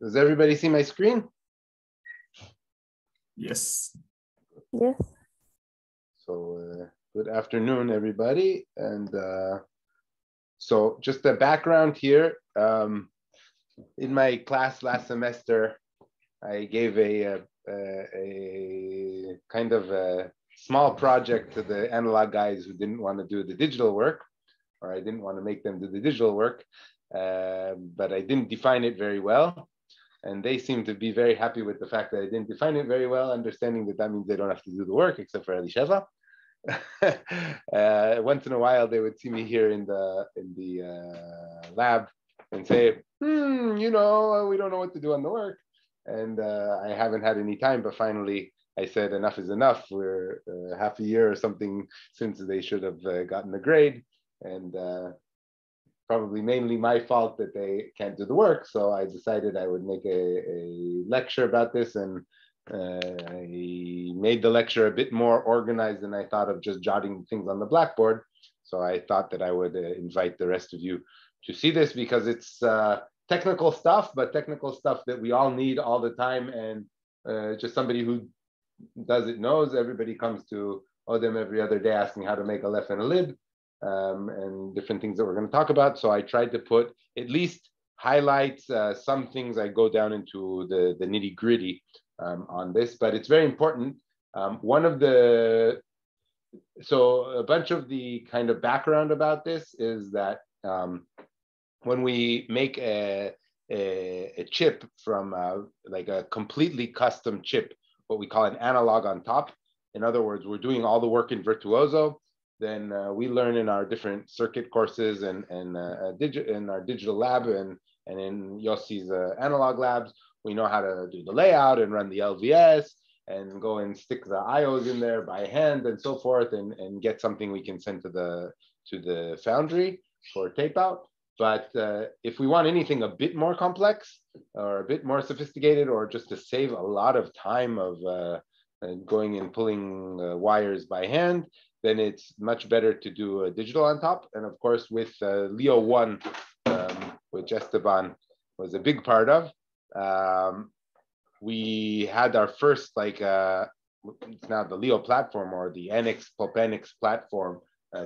Does everybody see my screen? Yes. Yes. So good afternoon, everybody. And so just the background here. In my class last semester, I gave a kind of a small project to the analog guys who didn't want to do the digital work, or I didn't want to make them do the digital work, but I didn't define it very well. And they seem to be very happy with the fact that I didn't define it very well, understanding that that means they don't have to do the work except for Elisheva. Once in a while, they would see me here in the lab and say, we don't know what to do on the work. And I haven't had any time, but finally I said enough is enough. We're half a year or something since they should have gotten the grade. And probably mainly my fault that they can't do the work. So I decided I would make a lecture about this, and I made the lecture a bit more organized than I thought of just jotting things on the blackboard. So I thought that I would invite the rest of you to see this, because it's technical stuff, but technical stuff that we all need all the time. And just somebody who does it knows. Everybody comes to Odem every other day asking how to make a lef and a lid. And different things that we're going to talk about. So I tried to put at least highlights, some things I go down into the nitty gritty on this, but it's very important. So a bunch of the kind of background about this is that when we make a chip from like a completely custom chip, what we call an analog on top. In other words, we're doing all the work in Virtuoso. Then we learn in our different circuit courses and in our digital lab and in Yossi's analog labs, we know how to do the layout and run the LVS and go and stick the IOs in there by hand and so forth, and get something we can send to the foundry for tape out. But if we want anything a bit more complex or a bit more sophisticated, or just to save a lot of time of going and pulling wires by hand, then it's much better to do a digital on top. And of course, with Leo 1, which Esteban was a big part of, we had our first, it's now the Leo platform, or the Popenix platform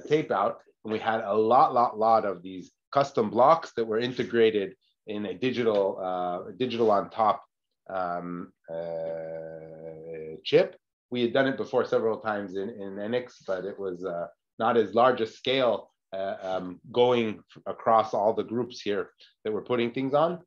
tape out. And we had a lot of these custom blocks that were integrated in a digital on top chip. We had done it before several times in NX, but it was not as large a scale going across all the groups here that we're putting things on.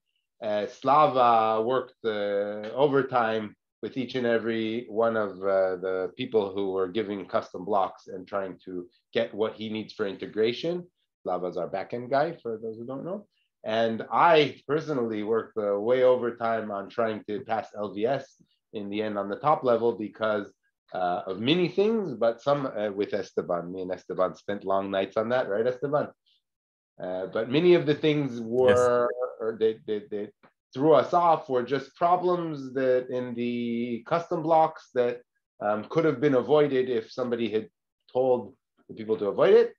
Slava worked overtime with each and every one of the people who were giving custom blocks and trying to get what he needs for integration. Slava's our backend guy, for those who don't know. And I personally worked way overtime on trying to pass LVS in the end on the top level, because of many things, but some with Esteban. Me and Esteban spent long nights on that, right, Esteban? But many of the things were, yes, or they threw us off, were just problems that in the custom blocks that could have been avoided if somebody had told the people to avoid it.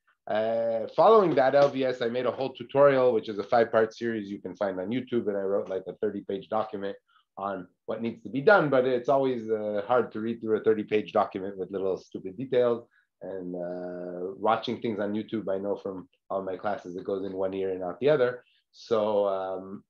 Following that LVS, I made a whole tutorial, which is a 5-part series you can find on YouTube, and I wrote like a 30-page document on what needs to be done, but it's always hard to read through a 30-page document with little stupid details. And watching things on YouTube, I know from all my classes, it goes in one ear and out the other. So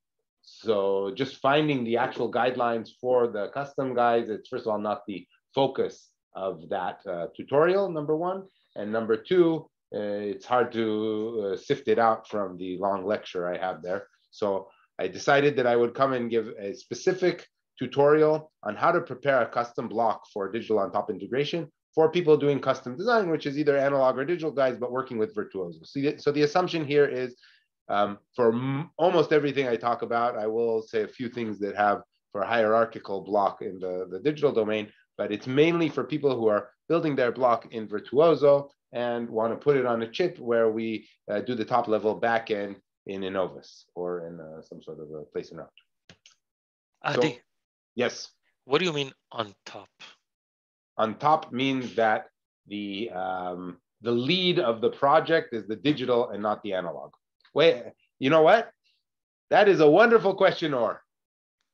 just finding the actual guidelines for the custom guys, it's first of all not the focus of that tutorial, number one. And number two, it's hard to sift it out from the long lecture I have there. So I decided that I would come and give a specific tutorial on how to prepare a custom block for digital on top integration for people doing custom design, which is either analog or digital guys, but working with Virtuoso. So the assumption here is for almost everything I talk about, I will say a few things that have for a hierarchical block in the digital domain, but it's mainly for people who are building their block in Virtuoso and want to put it on a chip where we do the top level backend in Innovus or in some sort of a place around. Adi, so, yes. What do you mean on top? On top means that the lead of the project is the digital and not the analog. Wait, you know what? That is a wonderful question, Or.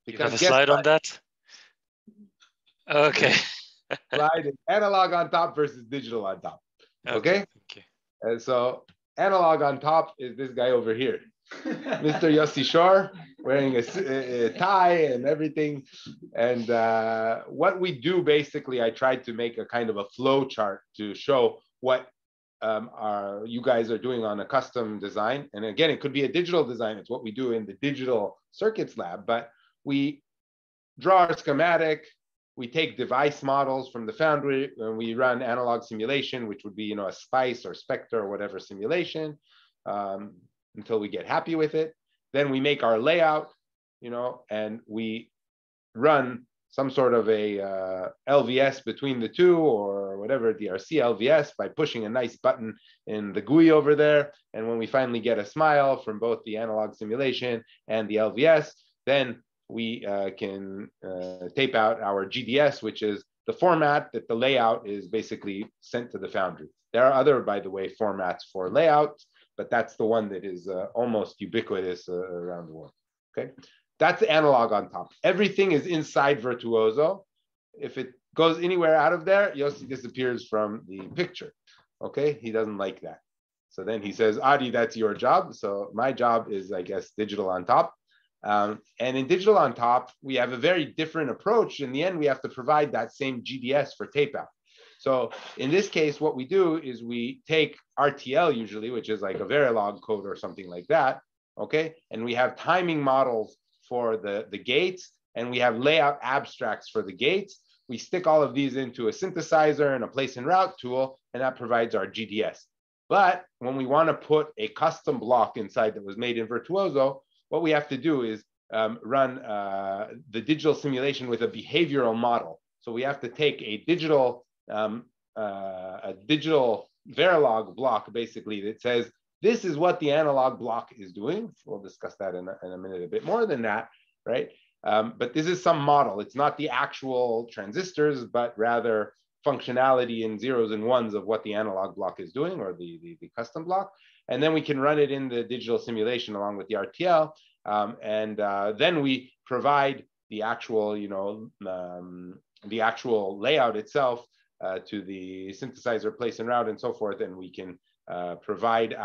You have Because a guess slide on what? that? Okay. Slide is analog on top versus digital on top. Okay? Okay. And so analog on top is this guy over here, Mr. Yossi Shore, wearing a tie and everything. And what we do basically, I tried to make a kind of a flow chart to show what you guys are doing on a custom design. And again, it could be a digital design. It's what we do in the digital circuits lab, but we draw our schematic, we take device models from the foundry, and we run analog simulation, which would be, a SPICE or Spectre or whatever simulation, until we get happy with it. Then we make our layout, and we run some sort of a LVS between the two, or whatever, DRC LVS, by pushing a nice button in the GUI over there. And when we finally get a smile from both the analog simulation and the LVS, then we can tape out our GDS, which is the format that the layout is basically sent to the foundry. There are other, by the way, formats for layouts, but that's the one that is almost ubiquitous around the world. Okay, that's analog on top. Everything is inside Virtuoso. If it goes anywhere out of there, Yossi disappears from the picture. Okay, he doesn't like that. So then he says, Adi, that's your job. So my job is, I guess, digital on top. And in digital on top, we have a very different approach. In the end, we have to provide that same GDS for tape out. So in this case, what we do is we take RTL usually, which is like a Verilog code or something like that, okay? And we have timing models for the gates, and we have layout abstracts for the gates. We stick all of these into a synthesizer and a place and route tool, and that provides our GDS. But when we want to put a custom block inside that was made in Virtuoso, what we have to do is run the digital simulation with a behavioral model. So we have to take a digital Verilog block, basically, that says, this is what the analog block is doing. We'll discuss that in a minute, a bit more than that, right? But this is some model. It's not the actual transistors, but rather functionality in zeros and ones of what the analog block is doing, or the custom block. And then we can run it in the digital simulation along with the RTL. Then we provide the actual, the actual layout itself to the synthesizer, place and route, and so forth. And we can provide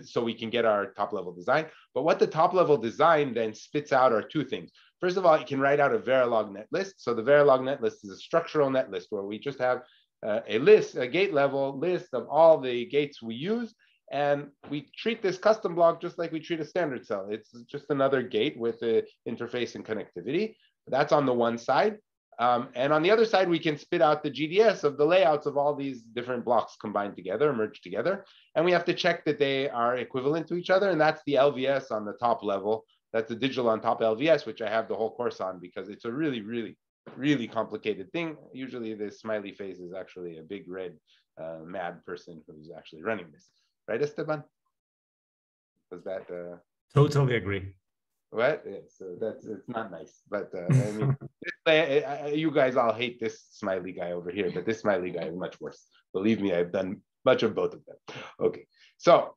so we can get our top level design. But what the top level design then spits out are two things. First of all, it can write out a Verilog netlist. So the Verilog netlist is a structural netlist where we just have a gate level list of all the gates we use. And we treat this custom block just like we treat a standard cell. It's just another gate with the interface and connectivity. That's on the one side. And on the other side, we can spit out the GDS of the layouts of all these different blocks combined together, merged together. And we have to check that they are equivalent to each other. And that's the LVS on the top level. That's the digital on top LVS, which I have the whole course on because it's a really, really, really complicated thing. Usually this smiley face is actually a big red mad person who's actually running this. Right, Esteban? Was that? Totally agree. What? Yeah, so it's not nice. But I mean, you guys all hate this smiley guy over here, but this smiley guy is much worse. Believe me, I've done much of both of them. Okay, so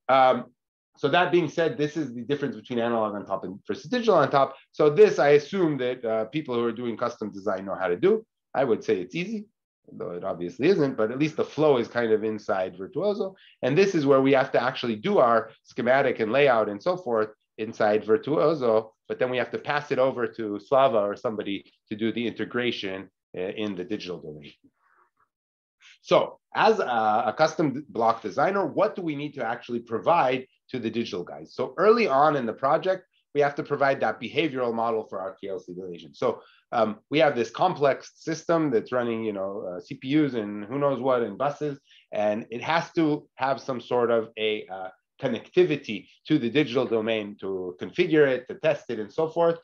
so that being said, this is the difference between analog on top and versus digital on top. So this, I assume that people who are doing custom design know how to do. I would say it's easy, though it obviously isn't, but at least the flow is kind of inside Virtuoso. And this is where we have to actually do our schematic and layout and so forth inside Virtuoso, but then we have to pass it over to Slava or somebody to do the integration in the digital domain. So as a custom block designer, what do we need to actually provide to the digital guys? So early on in the project, we have to provide that behavioral model for our RTL simulation. So we have this complex system that's running, CPUs and who knows what and buses, and it has to have some sort of a connectivity to the digital domain to configure it, to test it, and so forth,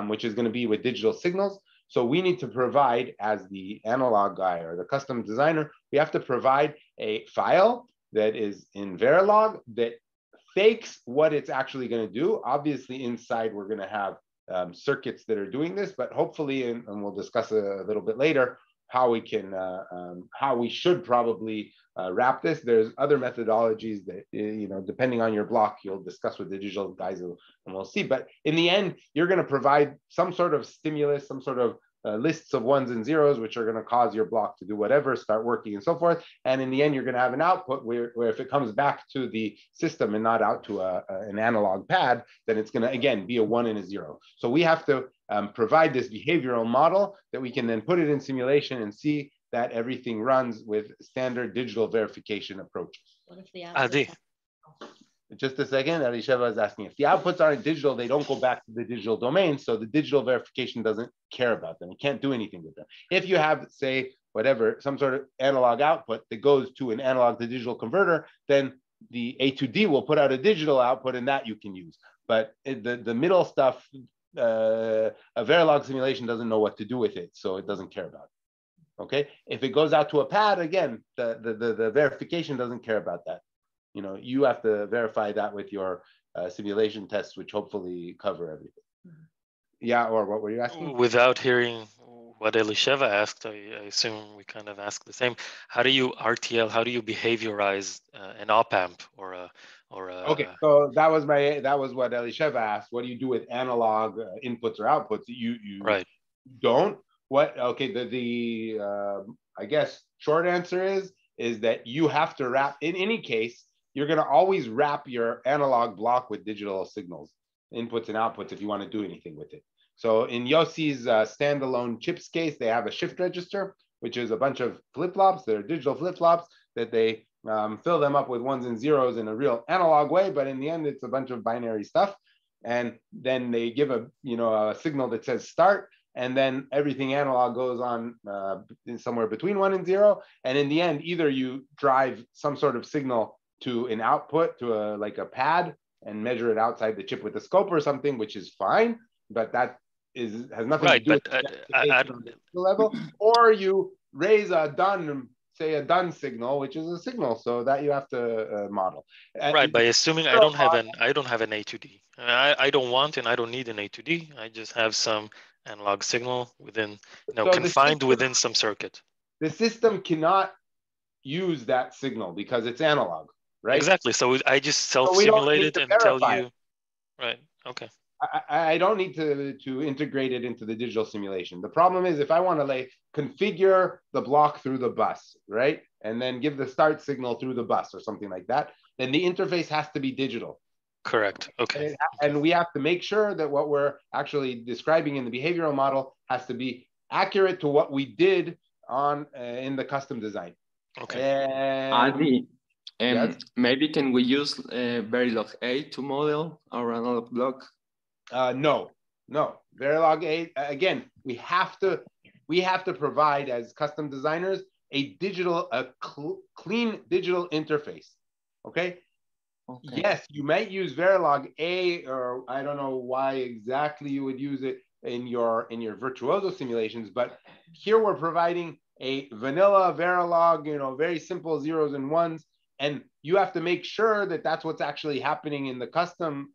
which is going to be with digital signals. So we need to provide, as the analog guy or the custom designer, we have to provide a file that is in Verilog that fakes what it's actually going to do. Obviously, inside we're going to have circuits that are doing this, but hopefully, and we'll discuss a little bit later, how we can, how we should probably wrap this. There's other methodologies that, depending on your block, you'll discuss with the digital guys and we'll see. But in the end, you're going to provide some sort of stimulus, some sort of lists of ones and zeros, which are going to cause your block to do whatever, start working and so forth. And in the end, you're going to have an output where if it comes back to the system and not out to an analog pad, then it's going to, again, be a 1 and a 0. So we have to provide this behavioral model that we can then put it in simulation and see that everything runs with standard digital verification approaches. What if the Adi, Just a second, Elisheva is asking, if the outputs aren't digital, they don't go back to the digital domain, so the digital verification doesn't care about them. It can't do anything with them. If you have, say, whatever, some sort of analog output that goes to an analog to digital converter, then the A2D will put out a digital output and that you can use. But the middle stuff, a Verilog simulation doesn't know what to do with it, so it doesn't care about it. Okay, if it goes out to a pad, again, the verification doesn't care about that. You have to verify that with your simulation tests, which hopefully cover everything. Yeah, or what were you asking? without hearing what Elisheva asked, I assume we kind of ask the same. How do you RTL? How do you behaviorize an op amp or a Okay, so that was what Elisheva asked. What do you do with analog inputs or outputs? You right? don't. What? Okay, the I guess short answer is that you have to wrap. In any case, you're going to always wrap your analog block with digital signals, inputs and outputs, if you want to do anything with it. So in Yossi's standalone chips case, they have a shift register, which is a bunch of flip-flops. They're digital flip-flops that they fill them up with ones and zeros in a real analog way, but in the end, it's a bunch of binary stuff. And then they give a signal that says start, and then everything analog goes on somewhere between 1 and 0. And in the end, either you drive some sort of signal to an output, to like a pad, and measure it outside the chip with a scope or something, which is fine, but that has nothing to do with the level. Or you raise a done signal, which is a signal, so that you have to model. Right, by assuming I don't have an A2D. I don't want and I don't need an A2D. I just have some analog signal within, confined within some circuit. The system cannot use that signal because it's analog. Right? Exactly. So I just self-simulate it and tell you. Right. Okay. I don't need to integrate it into the digital simulation. The problem is if I want to configure the block through the bus, right? And then give the start signal through the bus or something like that, then the interface has to be digital. Correct. Okay. And we have to make sure that what we're actually describing in the behavioral model has to be accurate to what we did in the custom design. Okay. Adi, yes? Maybe can we use Verilog 8 to model our analog block? No. Verilog 8, again, we have to provide as custom designers a clean digital interface. Okay? Yes, you might use Verilog A, or I don't know why exactly you would use it in your Virtuoso simulations, but here we're providing a vanilla Verilog, very simple zeros and ones, and you have to make sure that that's what's actually happening in the custom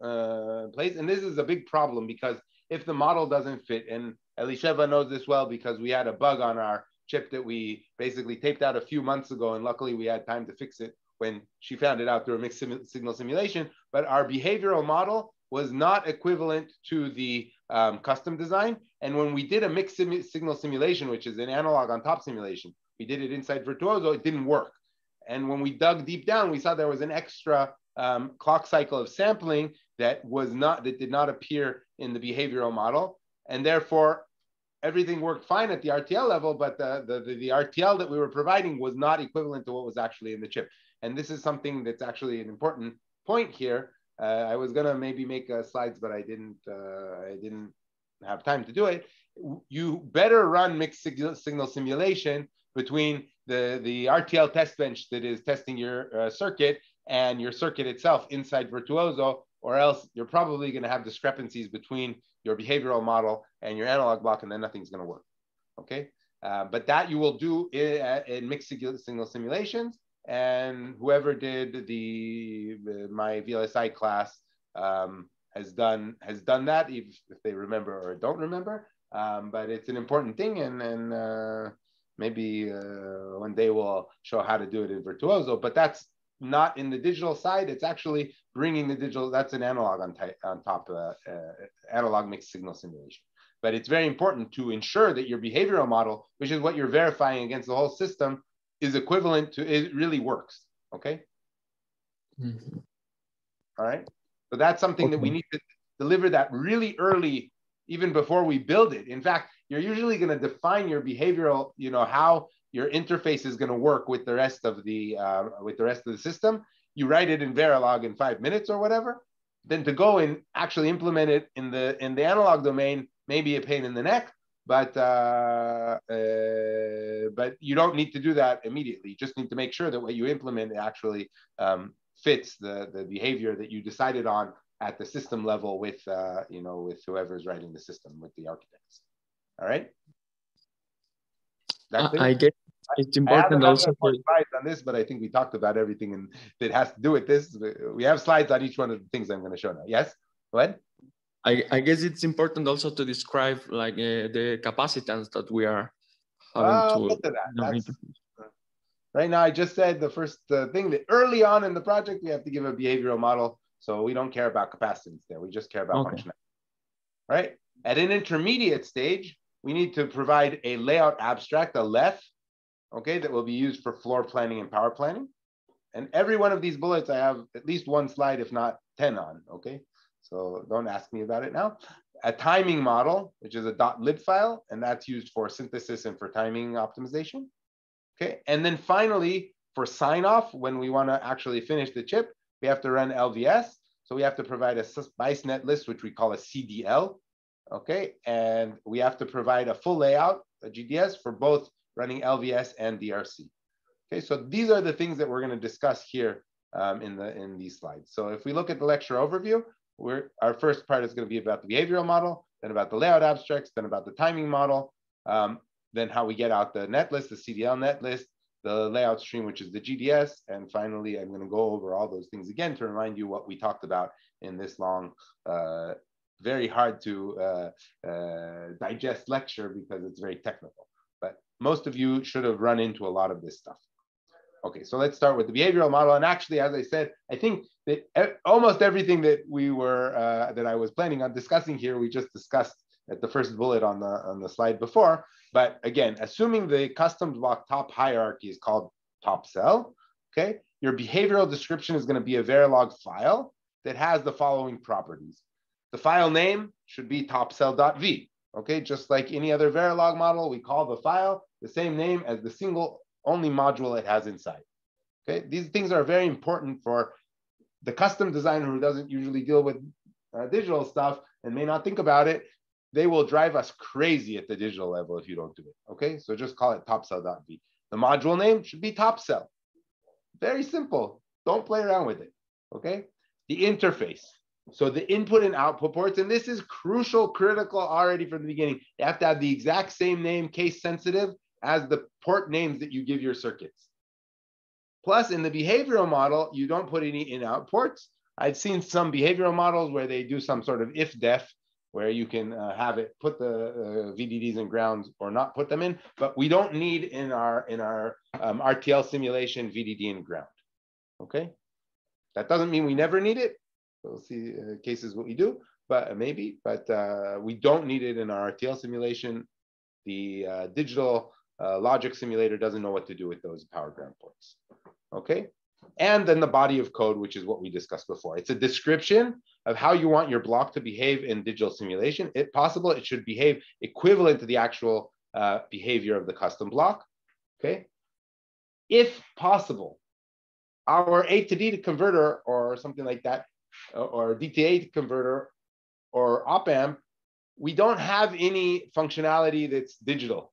place. And this is a big problem because if the model doesn't fit, and Elisheva knows this well because we had a bug on our chip that we basically taped out a few months ago, and luckily we had time to fix it when she found it out through a mixed signal simulation. But our behavioral model was not equivalent to the custom design. And when we did a mixed signal simulation, which is an analog on top simulation, we did it inside Virtuoso, it didn't work. And when we dug deep down, we saw there was an extra clock cycle of sampling that did not appear in the behavioral model. And therefore, everything worked fine at the RTL level, but the RTL that we were providing was not equivalent to what was actually in the chip. And this is something that's actually an important point here. I was gonna maybe make slides, but I didn't have time to do it. You better run mixed signal simulation between the RTL test bench that is testing your circuit and your circuit itself inside Virtuoso, or else you're probably going to have discrepancies between your behavioral model and your analog block, and then nothing's going to work. Okay, but that you will do in mixed signal simulations. And whoever did my VLSI class has done that, if they remember or don't remember. But it's an important thing, and Maybe one day we'll show how to do it in Virtuoso, but that's not in the digital side. It's actually bringing the digital, that's an analog on top of analog mixed signal simulation. But it's very important to ensure that your behavioral model, which is what you're verifying against the whole system, is equivalent to, it really works, okay? Mm-hmm. All right, so that's something that we need to deliver that really early, even before we build it. In fact, you're usually going to define your behavioral, how your interface is going to work with the rest of the system. You write it in Verilog in 5 minutes or whatever. Then to go and actually implement it in the analog domain may be a pain in the neck, but you don't need to do that immediately. You just need to make sure that what you implement actually fits the behavior that you decided on at the system level with with whoever's writing the system, with the architects. All right. I guess it's important also. More slides on this, but I think we talked about everything that has to do with this. We have slides on each one of the things I'm going to show now. Yes, go ahead. I guess it's important also to describe like the capacitance that we are having right now. I just said the first thing that early on in the project, we have to give a behavioral model. So we don't care about capacitance there. We just care about functionality. Right? At an intermediate stage, we need to provide a layout abstract, a LEF, okay, that will be used for floor planning and power planning. And every one of these bullets, I have at least one slide, if not 10 on, okay? So don't ask me about it now. A timing model, which is a .lib file, and that's used for synthesis and for timing optimization, okay? And then finally, for sign off, when we want to actually finish the chip, we have to run LVS. So we have to provide a SPICE net list, which we call a CDL, okay? And we have to provide a full layout, a GDS, for both running LVS and DRC. Okay, so these are the things that we're going to discuss here in these slides. So if we look at the lecture overview, our first part is going to be about the behavioral model, then about the layout abstracts, then about the timing model, then how we get out the net list, the CDL net list, the layout stream, which is the GDS, and finally, I'm going to go over all those things again to remind you what we talked about in this long, very hard to digest lecture because it's very technical. But most of you should have run into a lot of this stuff. Okay, so let's start with the behavioral model. And actually, as I said, I think that almost everything that that I was planning on discussing here, we just discussed at the first bullet on the slide before. But again, assuming the custom block top hierarchy is called top cell, okay, your behavioral description is going to be a Verilog file that has the following properties. The file name should be topcell.v. Okay, just like any other Verilog model, we call the file the same name as the single only module it has inside. Okay, these things are very important for the custom designer who doesn't usually deal with digital stuff and may not think about it. They will drive us crazy at the digital level if you don't do it. Okay, so just call it topcell.v. The module name should be topcell. Very simple. Don't play around with it. Okay, the interface. So the input and output ports, and this is crucial, critical already from the beginning. You have to have the exact same name, case sensitive, as the port names that you give your circuits. Plus, in the behavioral model, you don't put any in-out ports. I've seen some behavioral models where they do some sort of if-def, where you can have it put the VDDs and grounds or not put them in, but we don't need in our RTL simulation VDD and ground. Okay, that doesn't mean we never need it. We'll see cases what we do, but maybe, but we don't need it in our RTL simulation. The digital logic simulator doesn't know what to do with those power ground ports. Okay, and then the body of code, which is what we discussed before. It's a description of how you want your block to behave in digital simulation. If possible, it should behave equivalent to the actual behavior of the custom block. Okay, if possible, our A to D to converter or something like that, or DTA converter or op-amp, we don't have any functionality that's digital.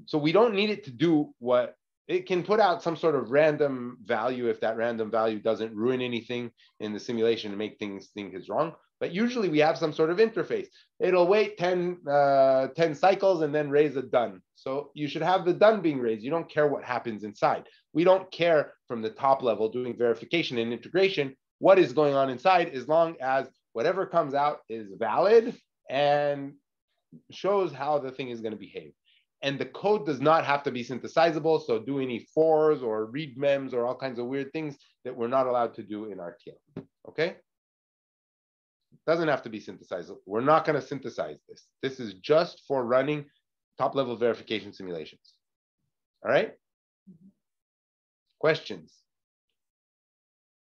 So we don't need it to do what it can put out some sort of random value if that random value doesn't ruin anything in the simulation and make things think is wrong. But usually we have some sort of interface. It'll wait 10 cycles and then raise a done. So you should have the done being raised. You don't care what happens inside. We don't care from the top level doing verification and integration what is going on inside, as long as whatever comes out is valid and shows how the thing is going to behave. and the code does not have to be synthesizable. So do any fors or read mems or all kinds of weird things that we're not allowed to do in RTL. Okay? Doesn't have to be synthesizable. We're not going to synthesize this. This is just for running top-level verification simulations. All right? Questions?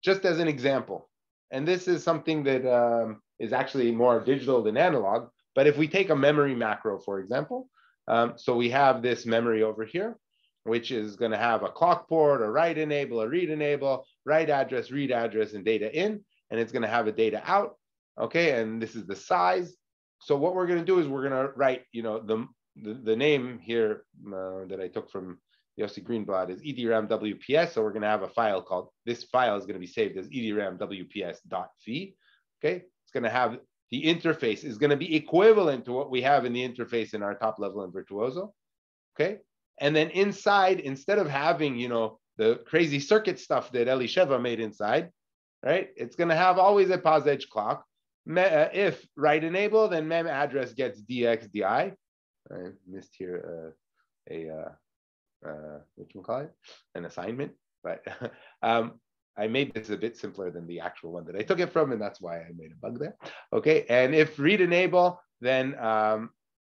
Just as an example, and this is something that is actually more digital than analog, but if we take a memory macro, for example, so we have this memory over here, which is going to have a clock port, a write enable, a read enable, write address, read address, and data in, and it's going to have a data out. Okay, and this is the size. So what we're going to do is we're going to write, you know, the name here that I took from Yossi Greenblatt is EDRAM WPS. So we're going to have a file called, this file is going to be saved as EDRAM WPS.v. Okay, it's going to have the interface is going to be equivalent to what we have in the interface in our top level in Virtuoso. Okay, and then inside, instead of having, you know, the crazy circuit stuff that Elisheva made inside, right? It's going to have always a pos edge clock. If write enable, then mem address gets dx di. I missed here what you call it, an assignment, but I made this a bit simpler than the actual one that I took it from, and that's why I made a bug there. Okay, and if read enable, then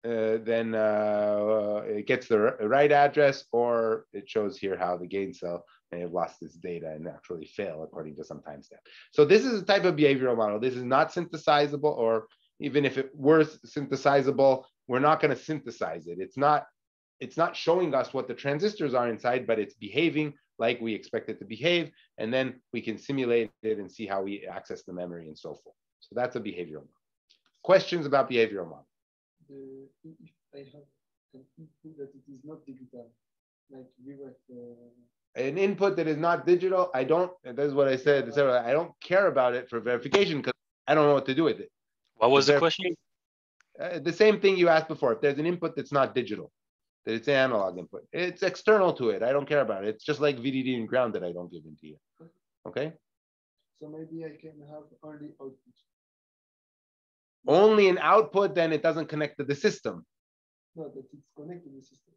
it gets the right address, or it shows here how the gain cell may have lost its data and actually fail according to some timestamp. So this is a type of behavioral model. This is not synthesizable, or even if it were synthesizable, we're not going to synthesize it. It's not showing us what the transistors are inside, but it's behaving like we expect it to behave, and then we can simulate it and see how we access the memory and so forth. So that's a behavioral model. Questions about behavioral model? If I have an input that it is not digital, like we were an input that is not digital, I don't, that's what I said, I don't care about it for verification because I don't know what to do with it. What was the question? The same thing you asked before. If there's an input that's not digital, that it's an analog input, it's external to it. I don't care about it. It's just like VDD and ground that I don't give into you. Okay? So maybe I can have only output. Only an output, then it doesn't connect to the system. No, that it's connected to the system.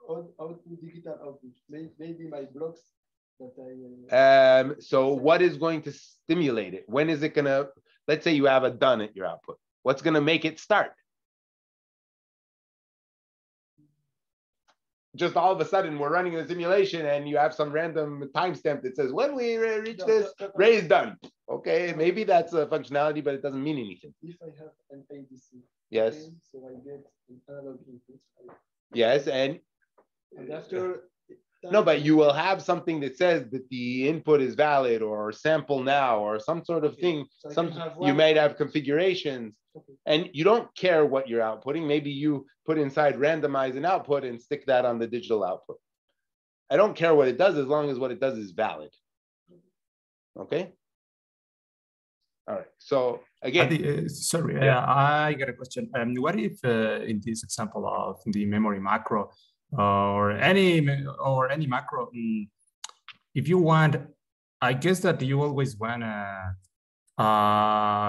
Output, digital output. Maybe my blocks that I... So what is going to stimulate it? When is it going to, let's say you have a done at your output. What's going to make it start? Just all of a sudden we're running a simulation and you have some random timestamp that says, when we reach this, Ray is done. Okay, maybe that's a functionality, but it doesn't mean anything. If I have an ADC, yes. Okay, so I get an analog input. Yes, and after... No, but you will have something that says that the input is valid or sample now or some sort of thing. So you might have configurations and you don't care what you're outputting. Maybe you put inside randomize an output and stick that on the digital output. I don't care what it does as long as what it does is valid. Okay. All right. So again, sorry, I got a question. What if in this example of the memory macro, or any macro, if you want, I guess that you always want a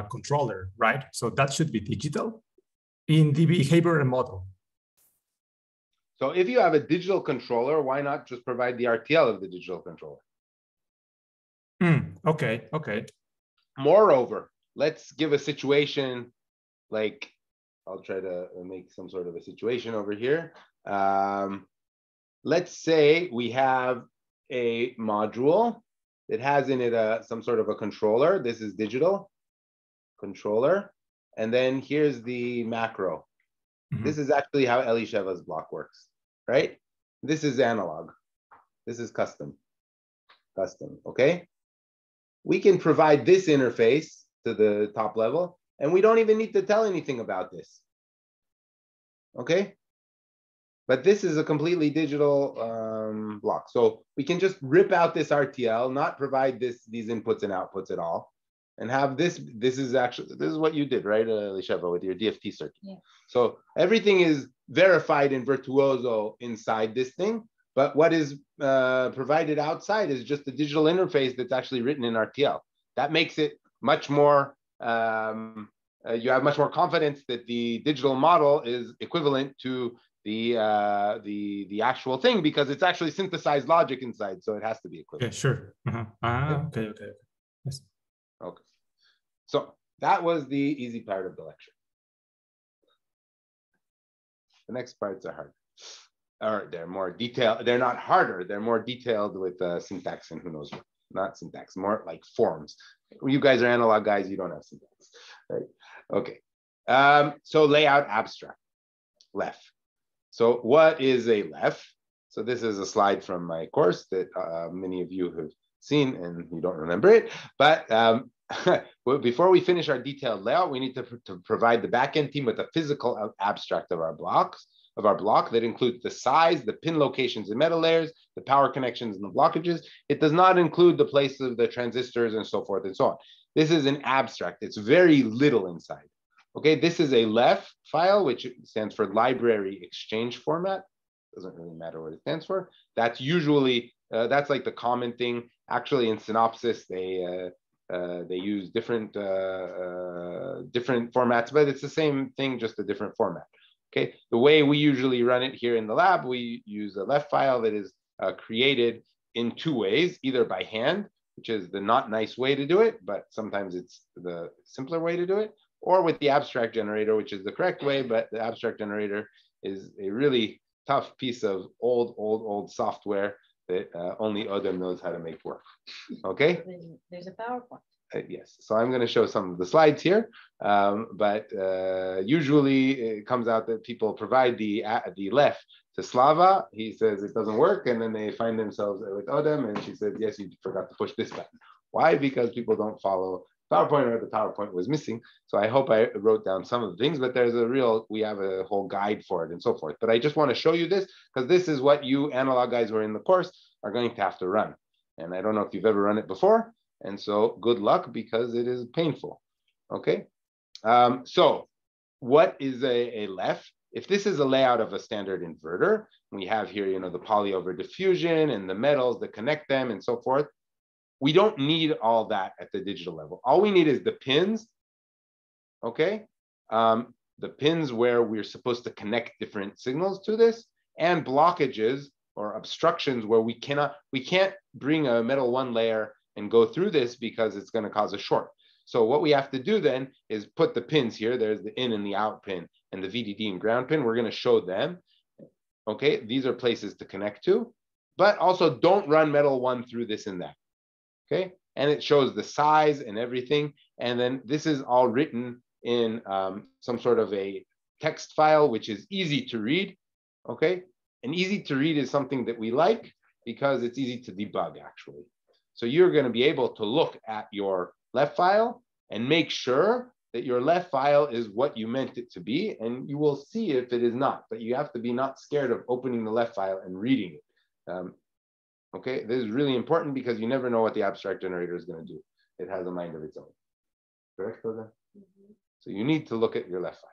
controller, right? So that should be digital in the behavioral model. So if you have a digital controller, why not just provide the RTL of the digital controller? Okay, okay. Moreover, let's give a situation like, I'll try to make some sort of a situation over here. Let's say we have a module that has in it some sort of a controller. This is digital controller. And then here's the macro. Mm-hmm. This is actually how Elisheva's block works, right? This is analog. This is custom, okay? We can provide this interface to the top level, and we don't even need to tell anything about this, okay? But this is a completely digital block. So we can just rip out this RTL, not provide these inputs and outputs at all, and have this. This is what you did, right, Elisheva, with your DFT circuit. Yeah. So everything is verified in Virtuoso inside this thing, but what is provided outside is just the digital interface that's actually written in RTL. That makes it much more, you have much more confidence that the digital model is equivalent to the actual thing, because it's actually synthesized logic inside, so it has to be equivalent. Yeah, sure. Okay. Yes. Okay. So that was the easy part of the lecture. The next parts are hard. Or they're more detailed. They're not harder. They're more detailed with syntax and who knows what. Not syntax, more like forms. You guys are analog guys. You don't have syntax, right? Okay. So layout abstract, left. So what is a left? So this is a slide from my course that many of you have seen and you don't remember it. But before we finish our detailed layout, we need to provide the backend team with a physical abstract of our blocks, of our block that includes the size, the pin locations and metal layers, the power connections and the blockages. It does not include the place of the transistors and so forth and so on. This is an abstract. It's very little inside. Okay, this is a LEF file, which stands for Library Exchange Format. Doesn't really matter what it stands for. That's usually, that's like the common thing. Actually, in Synopsys, they use different formats, but it's the same thing, just a different format. Okay, the way we usually run it here in the lab, we use a LEF file that is created in two ways, either by hand, which is the not nice way to do it, but sometimes it's the simpler way to do it, or with the abstract generator, which is the correct way, but the abstract generator is a really tough piece of old software that only Odin knows how to make work. Okay? There's a PowerPoint. Yes, so I'm going to show some of the slides here, but usually it comes out that people provide the LEF to Slava. He says it doesn't work, and then they find themselves with Odem, and she says, yes, you forgot to push this button. Why? Because people don't follow PowerPoint, or the PowerPoint was missing. So I hope I wrote down some of the things, but we have a whole guide for it and so forth. But I just want to show you this because this is what you analog guys who are in the course are going to have to run. And I don't know if you've ever run it before. And so good luck because it is painful. Okay. So what is a LEF? If this is a layout of a standard inverter, we have here, you know, the poly over diffusion and the metals that connect them and so forth. We don't need all that at the digital level. All we need is the pins, okay? The pins where we're supposed to connect different signals to this, and blockages or obstructions where we can't bring a metal one layer and go through this because it's gonna cause a short. So what we have to do then is put the pins here. There's the in and the out pin and the VDD and ground pin. We're gonna show them, okay? These are places to connect to, but also don't run metal one through this and that. Okay, and it shows the size and everything. And then this is all written in some sort of a text file, which is easy to read. Okay, and easy to read is something that we like because it's easy to debug actually. So you're going to be able to look at your LEF file and make sure that your LEF file is what you meant it to be, and you will see if it is not, but you have to be not scared of opening the LEF file and reading it. Okay, this is really important because you never know what the abstract generator is going to do. It has a mind of its own. Correct, Hilda? Mm-hmm. So you need to look at your LEF file.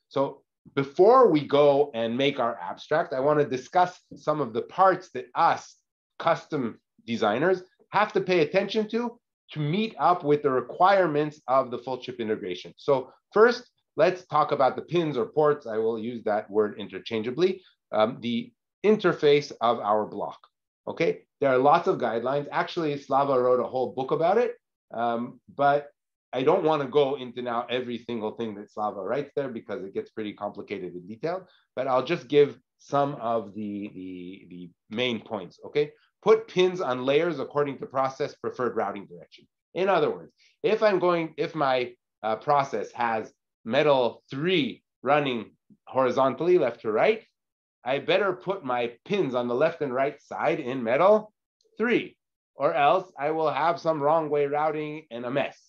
So before we go and make our abstract, I want to discuss some of the parts that us custom designers have to pay attention to meet up with the requirements of the full chip integration. So first, let's talk about the pins or ports. I will use that word interchangeably. The interface of our block. Okay, there are lots of guidelines. Actually, Slava wrote a whole book about it, but I don't want to go into now every single thing that Slava writes there because it gets pretty complicated and detailed, but I'll just give some of the main points, okay? Put pins on layers according to process preferred routing direction. In other words, if my process has metal 3 running horizontally left to right, I better put my pins on the left and right side in metal 3, or else I will have some wrong way routing and a mess.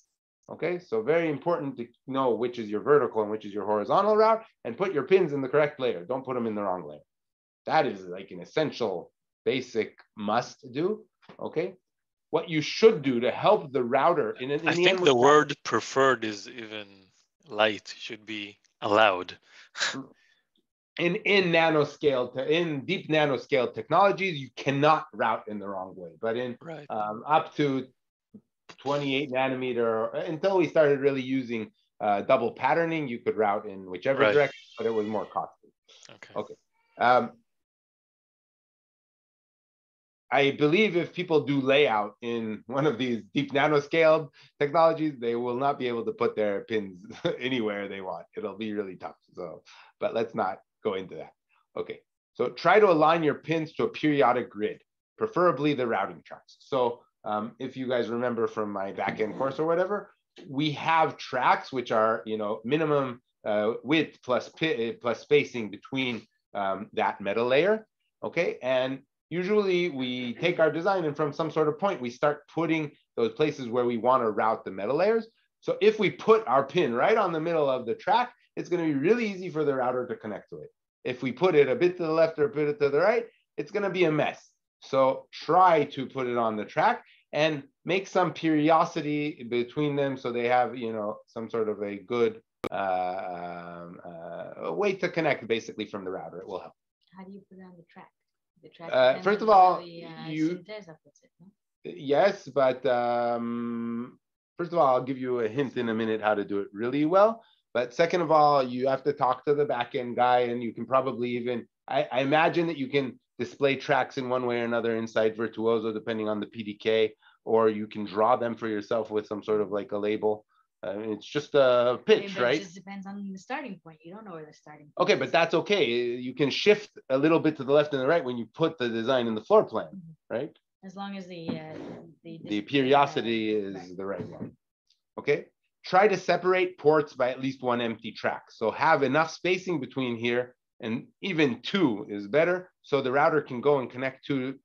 Okay, so very important to know which is your vertical and which is your horizontal route, and put your pins in the correct layer. Don't put them in the wrong layer. That is like an essential, basic must do. Okay, what you should do to help the router. I think the word preferred is even light, should be allowed. In nanoscale, in deep nanoscale technologies, you cannot route in the wrong way. But in up to 28 nanometer, until we started really using double patterning, you could route in whichever direction, but it was more costly. Okay. I believe if people do layout in one of these deep nanoscaled technologies, they will not be able to put their pins anywhere they want. It'll be really tough. So, but let's not go into that. Okay, so try to align your pins to a periodic grid, preferably the routing tracks. So if you guys remember from my back-end course or whatever, we have tracks which are, you know, minimum width plus spacing between that metal layer. Okay, and usually we take our design and from some sort of point, we start putting those places where we want to route the metal layers. So if we put our pin right on the middle of the track, it's going to be really easy for the router to connect to it. If we put it a bit to the left or a bit to the right, it's going to be a mess. So try to put it on the track and make some periodicity between them so they have, you know, some sort of a good way to connect basically from the router. It will help. How do you put it on the track? First of all, no? Yes, but first of all, I'll give you a hint in a minute how to do it really well. But second of all, you have to talk to the backend guy, and you can probably even, I imagine that you can display tracks in one way or another inside Virtuoso, depending on the PDK, or you can draw them for yourself with some sort of like a label. It's just a pitch, right? It just depends on the starting point. You don't know where the starting point Okay, but that's okay. You can shift a little bit to the left and the right when you put the design in the floor plan, right? As long as the periodicity is the right one. Okay. Try to separate ports by at least one empty track. So have enough spacing between here, and even two is better, so the router can go and connect to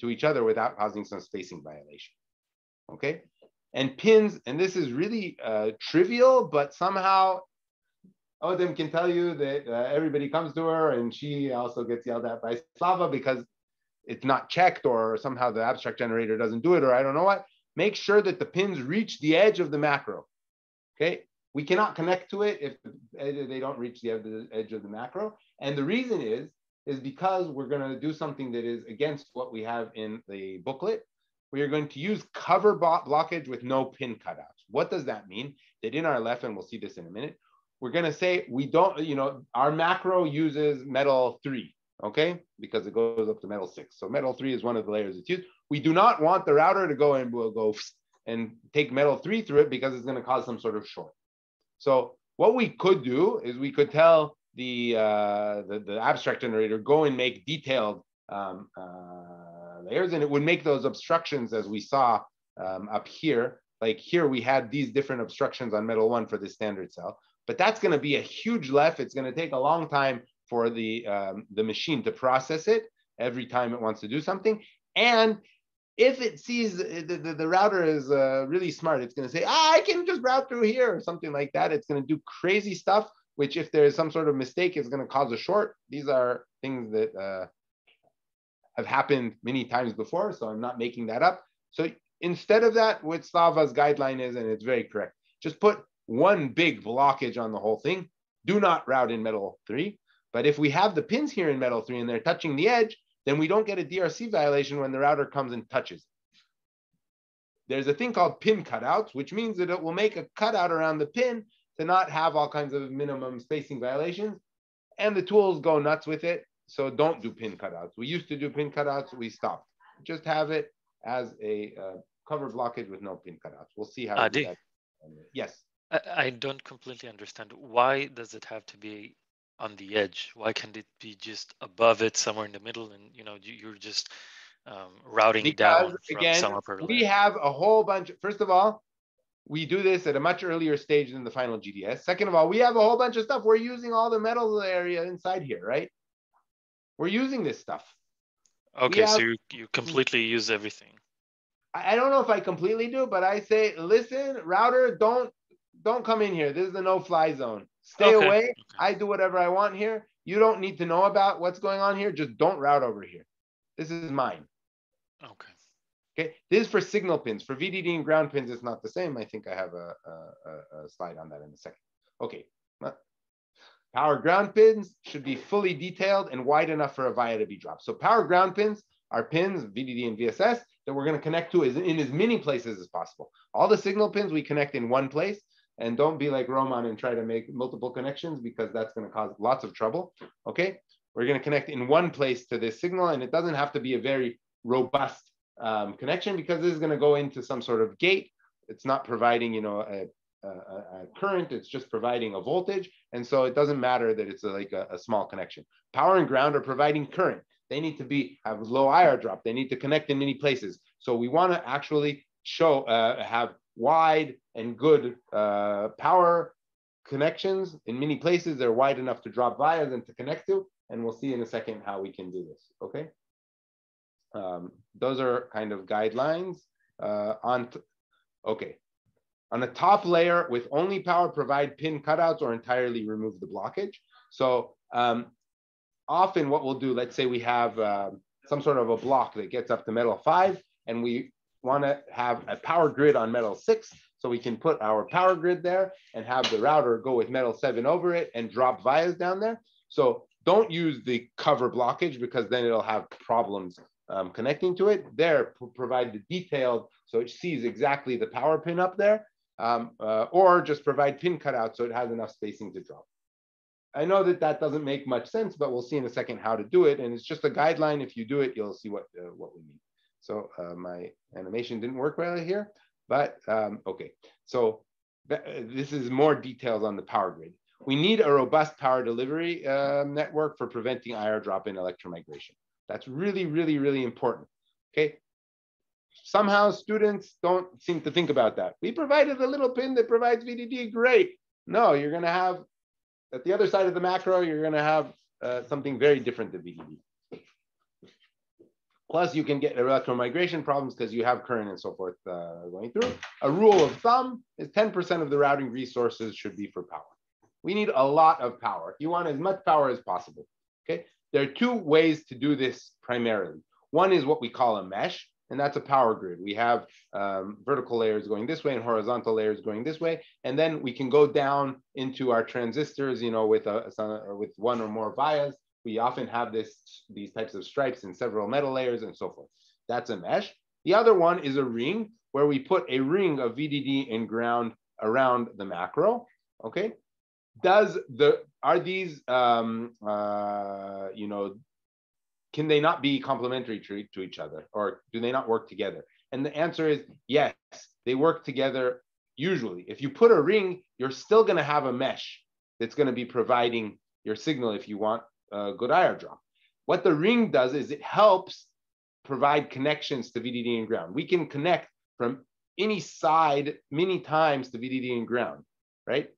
each other without causing some spacing violation. Okay. And pins, and this is really trivial, but somehow Odin can tell you that everybody comes to her and she also gets yelled at by Slava because it's not checked, or somehow the abstract generator doesn't do it, or I don't know what. Make sure that the pins reach the edge of the macro. Okay, we cannot connect to it if they don't reach the edge of the macro. And the reason is because we're going to do something that is against what we have in the booklet. We are going to use cover blockage with no pin cutouts. What does that mean? That in our left, and we'll see this in a minute, we're going to say we don't, you know, our macro uses metal 3, okay? Because it goes up to metal 6. So metal 3 is one of the layers it's used. We do not want the router to go and we'll go and take metal 3 through it because it's going to cause some sort of short. So what we could do is we could tell the abstract generator, go and make detailed layers, and it would make those obstructions as we saw up here. Like here we had these different obstructions on metal 1 for the standard cell, but that's going to be a huge left. It's going to take a long time for the machine to process it every time it wants to do something. And if it sees the router is really smart, it's going to say, I can just route through here or something like that. It's going to do crazy stuff, which if there's some sort of mistake, is going to cause a short. These are things that have happened many times before, so I'm not making that up. So instead of that, what Slava's guideline is, and it's very correct, just put one big blockage on the whole thing. Do not route in metal 3. But if we have the pins here in metal 3 and they're touching the edge, then we don't get a DRC violation when the router comes and touches. There's a thing called pin cutouts, which means that it will make a cutout around the pin to not have all kinds of minimum spacing violations. And the tools go nuts with it. So don't do pin cutouts. We used to do pin cutouts. We stopped. Just have it as a cover blockage with no pin cutouts. We'll see how to do that. Yes. I don't completely understand. Why does it have to be on the edge? Why can't it be just above it, somewhere in the middle, and you're just routing down from again, some upper layer? We have a whole bunch. First of all, we do this at a much earlier stage than the final GDS. Second of all, we have a whole bunch of stuff. We're using all the metal area inside here, right? We're using this stuff. Okay, so you completely use everything. I don't know if I completely do, but I say, listen, router, don't come in here. This is a no-fly zone. Stay away. Okay. I do whatever I want here. You don't need to know about what's going on here. Just don't route over here. This is mine. Okay. Okay. This is for signal pins. For VDD and ground pins, it's not the same. I think I have a slide on that in a second. Okay. Power ground pins should be fully detailed and wide enough for a via to be dropped. So power ground pins are pins, VDD and VSS, that we're going to connect to in as many places as possible. All the signal pins we connect in one place. And don't be like Roman and try to make multiple connections, because that's going to cause lots of trouble. Okay, we're going to connect in one place to this signal, and it doesn't have to be a very robust connection, because this is going to go into some sort of gate. It's not providing, you know, a current, it's just providing a voltage. And so it doesn't matter that it's like a small connection. Power and ground are providing current. They need to have low IR drop. They need to connect in many places. So we want to actually show, have wide and good power connections in many places. They're wide enough to drop vias and to connect to. And we'll see in a second how we can do this, okay? Those are kind of guidelines. Okay. On the top layer with only power, provide pin cutouts or entirely remove the blockage. So often what we'll do, let's say we have some sort of a block that gets up to metal 5, and we want to have a power grid on metal 6. So we can put our power grid there and have the router go with metal 7 over it and drop vias down there. So don't use the cover blockage, because then it'll have problems connecting to it. There, provide the detailed, so it sees exactly the power pin up there. Or just provide pin cutout so it has enough spacing to drop. I know that that doesn't make much sense, but we'll see in a second how to do it. And it's just a guideline. If you do it, you'll see what we mean. So my animation didn't work well here, but okay. So this is more details on the power grid. We need a robust power delivery network for preventing IR drop in electromigration. That's really, really, really important, okay? Somehow students don't seem to think about that. We provided a little pin that provides VDD, great. No, you're gonna have, at the other side of the macro, you're gonna have something very different than VDD. Plus you can get electromigration problems because you have current and so forth going through. A rule of thumb is 10% of the routing resources should be for power. We need a lot of power. You want as much power as possible, okay? There are two ways to do this primarily. One is what we call a mesh, and that's a power grid. We have vertical layers going this way and horizontal layers going this way. And then we can go down into our transistors, you know, with one or more vias. We often have these types of stripes in several metal layers and so forth. That's a mesh. The other one is a ring, where we put a ring of VDD and ground around the macro, okay? Are these, you know, can they not be complementary to each other, or do they not work together? And the answer is yes, they work together usually. If you put a ring, you're still going to have a mesh that's going to be providing your signal if you want a good IR drop. What the ring does is it helps provide connections to VDD and ground. We can connect from any side many times to VDD and ground, right?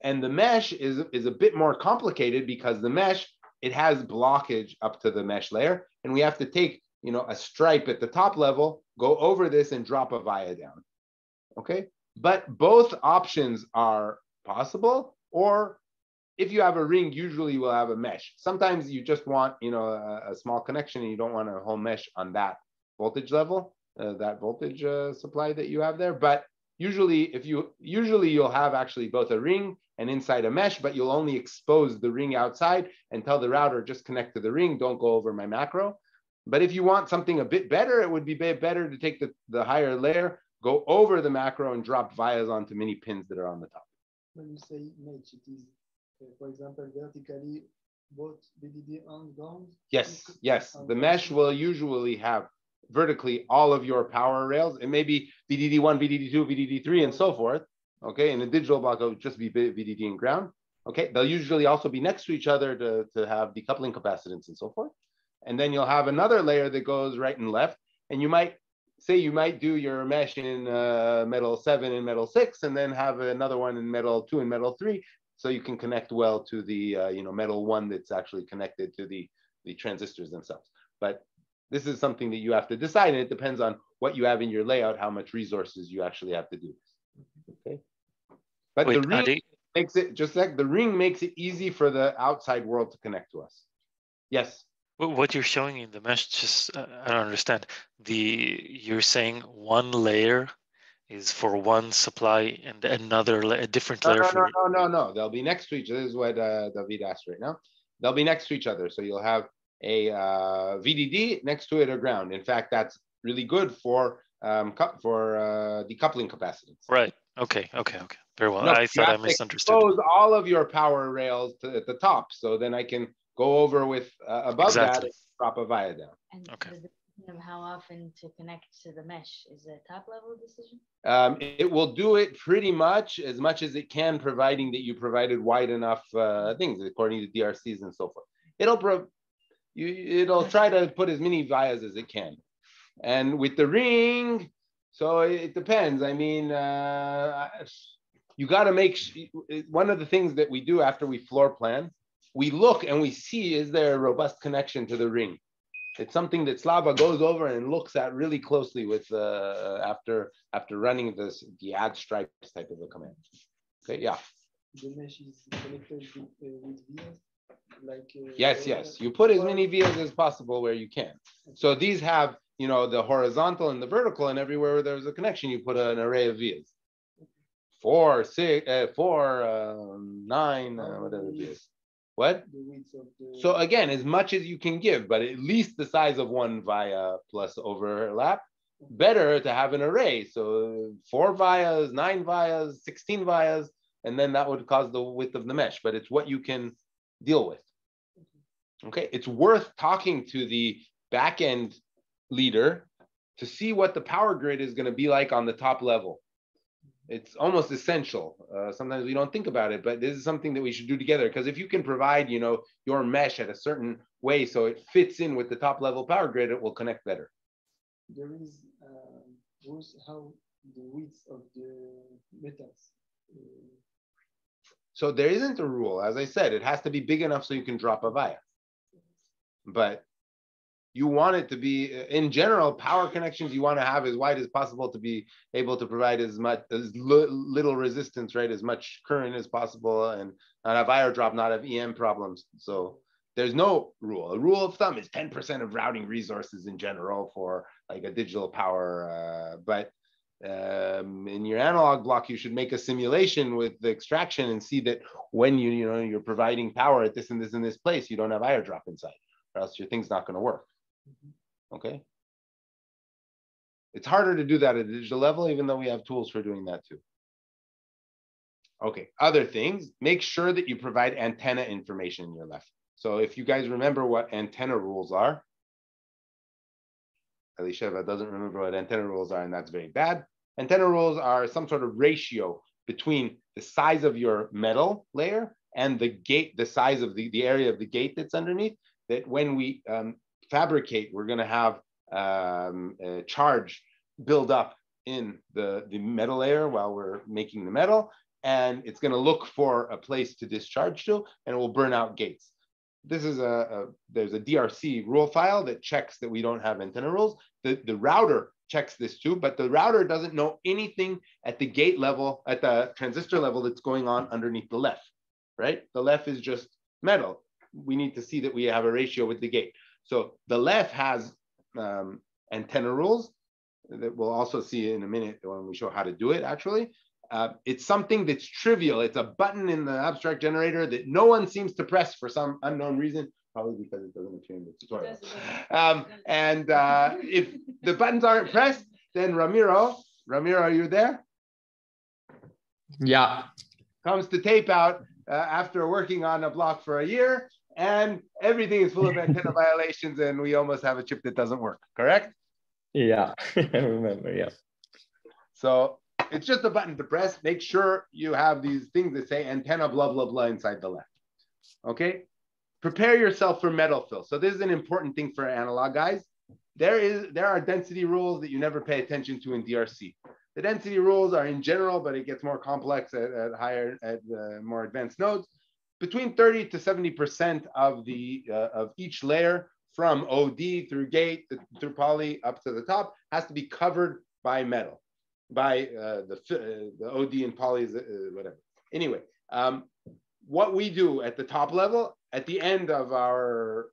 And the mesh is a bit more complicated, because the mesh, it has blockage up to the mesh layer, and we have to take, you know, a stripe at the top level, go over this and drop a via down, okay? But both options are possible, or if you have a ring, usually you will have a mesh. Sometimes you just want, you know, a small connection and you don't want a whole mesh on that voltage level, that voltage supply that you have there. But usually you'll have actually both a ring and inside a mesh, but you'll only expose the ring outside and tell the router, just connect to the ring, don't go over my macro. But if you want something a bit better, it would be better to take the higher layer, go over the macro and drop vias onto many pins that are on the top. When you say mesh, it is, for example, vertically both VDD and ground? Yes, yes. The mesh will usually have vertically all of your power rails. It may be VDD1, VDD2, VDD3, and so forth. Okay, in a digital block, it would just be VDD and ground. Okay, they'll usually also be next to each other to have decoupling capacitance and so forth. And then you'll have another layer that goes right and left. And you might do your mesh in metal 7 and metal 6, and then have another one in metal 2 and metal 3. So you can connect well to the you know, metal 1 that's actually connected to the transistors themselves. But this is something that you have to decide, and it depends on what you have in your layout, how much resources you actually have to do. Okay. But the ring makes it, just like the ring makes it easy for the outside world to connect to us. Yes. What you're showing in the mesh, just I don't understand. You're saying one layer is for one supply and a different layer for. No. They'll be next to each other. This is what David asked right now. They'll be next to each other. So you'll have a VDD next to it or ground. In fact, that's really good for decoupling capacitance. Right. Okay. Very well. No, I thought I misunderstood. Expose all of your power rails at the top. So then I can go over with above that, drop a via down. And Okay. the decision of how often to connect to the mesh is a top level decision? It will do it pretty much as it can, providing that you provided wide enough things according to DRCs and so forth. It'll try to put as many vias as it can. And with the ring, so it depends. I mean, you got to make one of the things that we do after we floor plan, we look and we see, is there a robust connection to the ring? It's something that Slava goes over and looks at really closely with after running the add stripes type of a command. Okay, yeah. The mesh is connected with vias, like yes. You put as many vias as possible where you can. So these have, you know, the horizontal and the vertical, and everywhere where there's a connection, you put an array of vias. 4, 6, 4, 9, whatever vias. What? The width of the... So again, as much as you can give, but at least the size of one via plus overlap. Better to have an array. So 4 vias, 9 vias, 16 vias, and then that would cause the width of the mesh, but it's what you can deal with. Okay, it's worth talking to the backend leader to see what the power grid is going to be like on the top level. It's almost essential. Sometimes we don't think about it, but this is something that we should do together, because if you can provide, you know, your mesh at a certain way so it fits in with the top level power grid, it will connect better. There is rules how the width of the metals. So there isn't a rule. As I said, it has to be big enough so you can drop a via. But you want it to be, in general, power connections you want to have as wide as possible to be able to provide as little resistance, right? As much current as possible, and not have IR drop, not have EM problems. So there's no rule. A rule of thumb is 10% of routing resources in general for like a digital power. But in your analog block, you should make a simulation with the extraction and see that when you're providing power at this and this and this place, you don't have IR drop inside, or else your thing's not going to work. Okay. It's harder to do that at a digital level, even though we have tools for doing that too. Okay, other things, make sure that you provide antenna information in your left. So if you guys remember what antenna rules are, Elisheva doesn't remember what antenna rules are, and that's very bad. Antenna rules are some sort of ratio between the size of your metal layer and the gate, the size of the area of the gate that's underneath, that when we fabricate, we're going to have a charge build up in the metal layer while we're making the metal, and it's going to look for a place to discharge to, and it will burn out gates. This is there's a DRC rule file that checks that we don't have antenna rules. The router checks this too, but the router doesn't know anything at the gate level, at the transistor level that's going on underneath the left, right? The left is just metal. We need to see that we have a ratio with the gate. So the left has antenna rules that we'll also see in a minute when we show how to do it actually. It's something that's trivial. It's a button in the abstract generator that no one seems to press for some unknown reason, probably because it doesn't appear in the tutorial. If the buttons aren't pressed, then Ramiro, are you there? Yeah. Comes to tape out after working on a block for a year, and everything is full of antenna violations, and we almost have a chip that doesn't work, correct? Yeah, I remember, yeah. So it's just a button to press. Make sure you have these things that say antenna blah, blah, blah inside the left. Okay? Prepare yourself for metal fill. So this is an important thing for analog guys. There are density rules that you never pay attention to in DRC. The density rules are in general, but it gets more complex at more advanced nodes. Between 30 to 70% of each layer from OD through gate through poly up to the top has to be covered by metal, by the OD and poly, whatever. Anyway, what we do at the top level, at the end of our,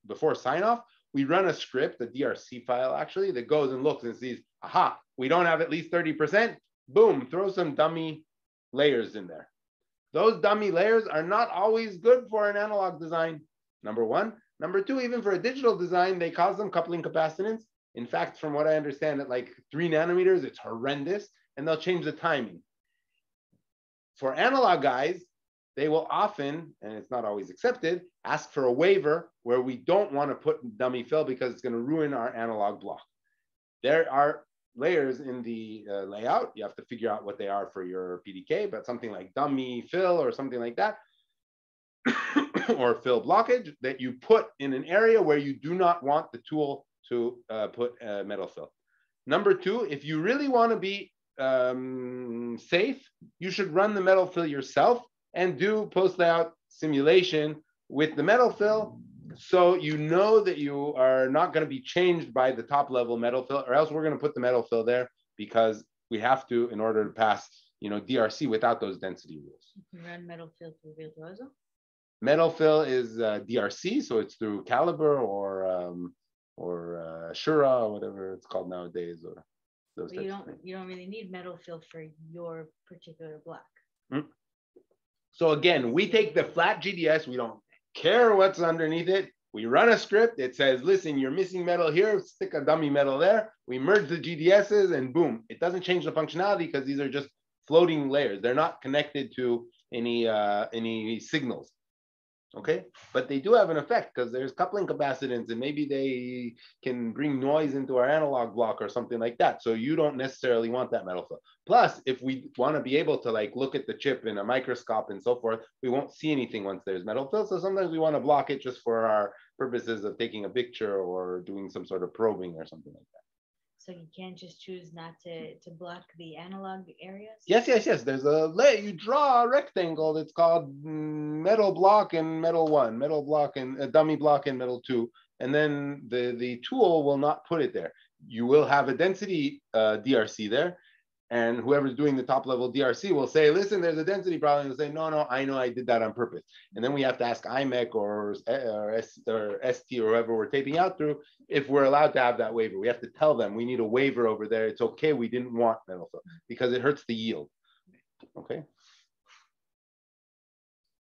before sign off, we run a script, a DRC file actually, that goes and looks and sees, aha, we don't have at least 30%, boom, throw some dummy layers in there. Those dummy layers are not always good for an analog design, number one. Number two, even for a digital design, they cause them coupling capacitance. In fact, from what I understand, at like 3 nanometers, it's horrendous, and they'll change the timing. For analog guys, they will often, and it's not always accepted, ask for a waiver where we don't want to put dummy fill because it's going to ruin our analog block. There are layers in the layout. You have to figure out what they are for your PDK, but something like dummy fill or something like that, or fill blockage that you put in an area where you do not want the tool to put metal fill. Number two, if you really want to be safe, you should run the metal fill yourself and do post layout simulation with the metal fill, so you know that you are not going to be changed by the top level metal fill, or else we're going to put the metal fill there because we have to in order to pass, you know, DRC without those density rules. You can run metal fill through Virtuoso. Metal fill is DRC, so it's through Caliber or Shura or whatever it's called nowadays, or those But types you don't really need metal fill for your particular block. So again, we take the flat GDS, we don't care what's underneath it. We run a script, it says, listen, you're missing metal here, stick a dummy metal there. We merge the GDSs and boom. It doesn't change the functionality because these are just floating layers. They're not connected to any signals. Okay, but they do have an effect because there's coupling capacitance and maybe they can bring noise into our analog block or something like that. So you don't necessarily want that metal fill. Plus, if we want to be able to like look at the chip in a microscope and so forth, we won't see anything once there's metal fill. So sometimes we want to block it just for our purposes of taking a picture or doing some sort of probing or something like that. So you can't just choose not to block the analog areas? Yes. There's a layer. You draw a rectangle that's called metal block and metal one, metal block and dummy block and metal two. And then the tool will not put it there. You will have a density DRC there. And whoever's doing the top level DRC will say, listen, there's a density problem. And they'll say, no, I know I did that on purpose. And then we have to ask IMEC or ST or whoever we're taping out through if we're allowed to have that waiver. We have to tell them we need a waiver over there. It's okay, we didn't want metal fill because it hurts the yield. Okay.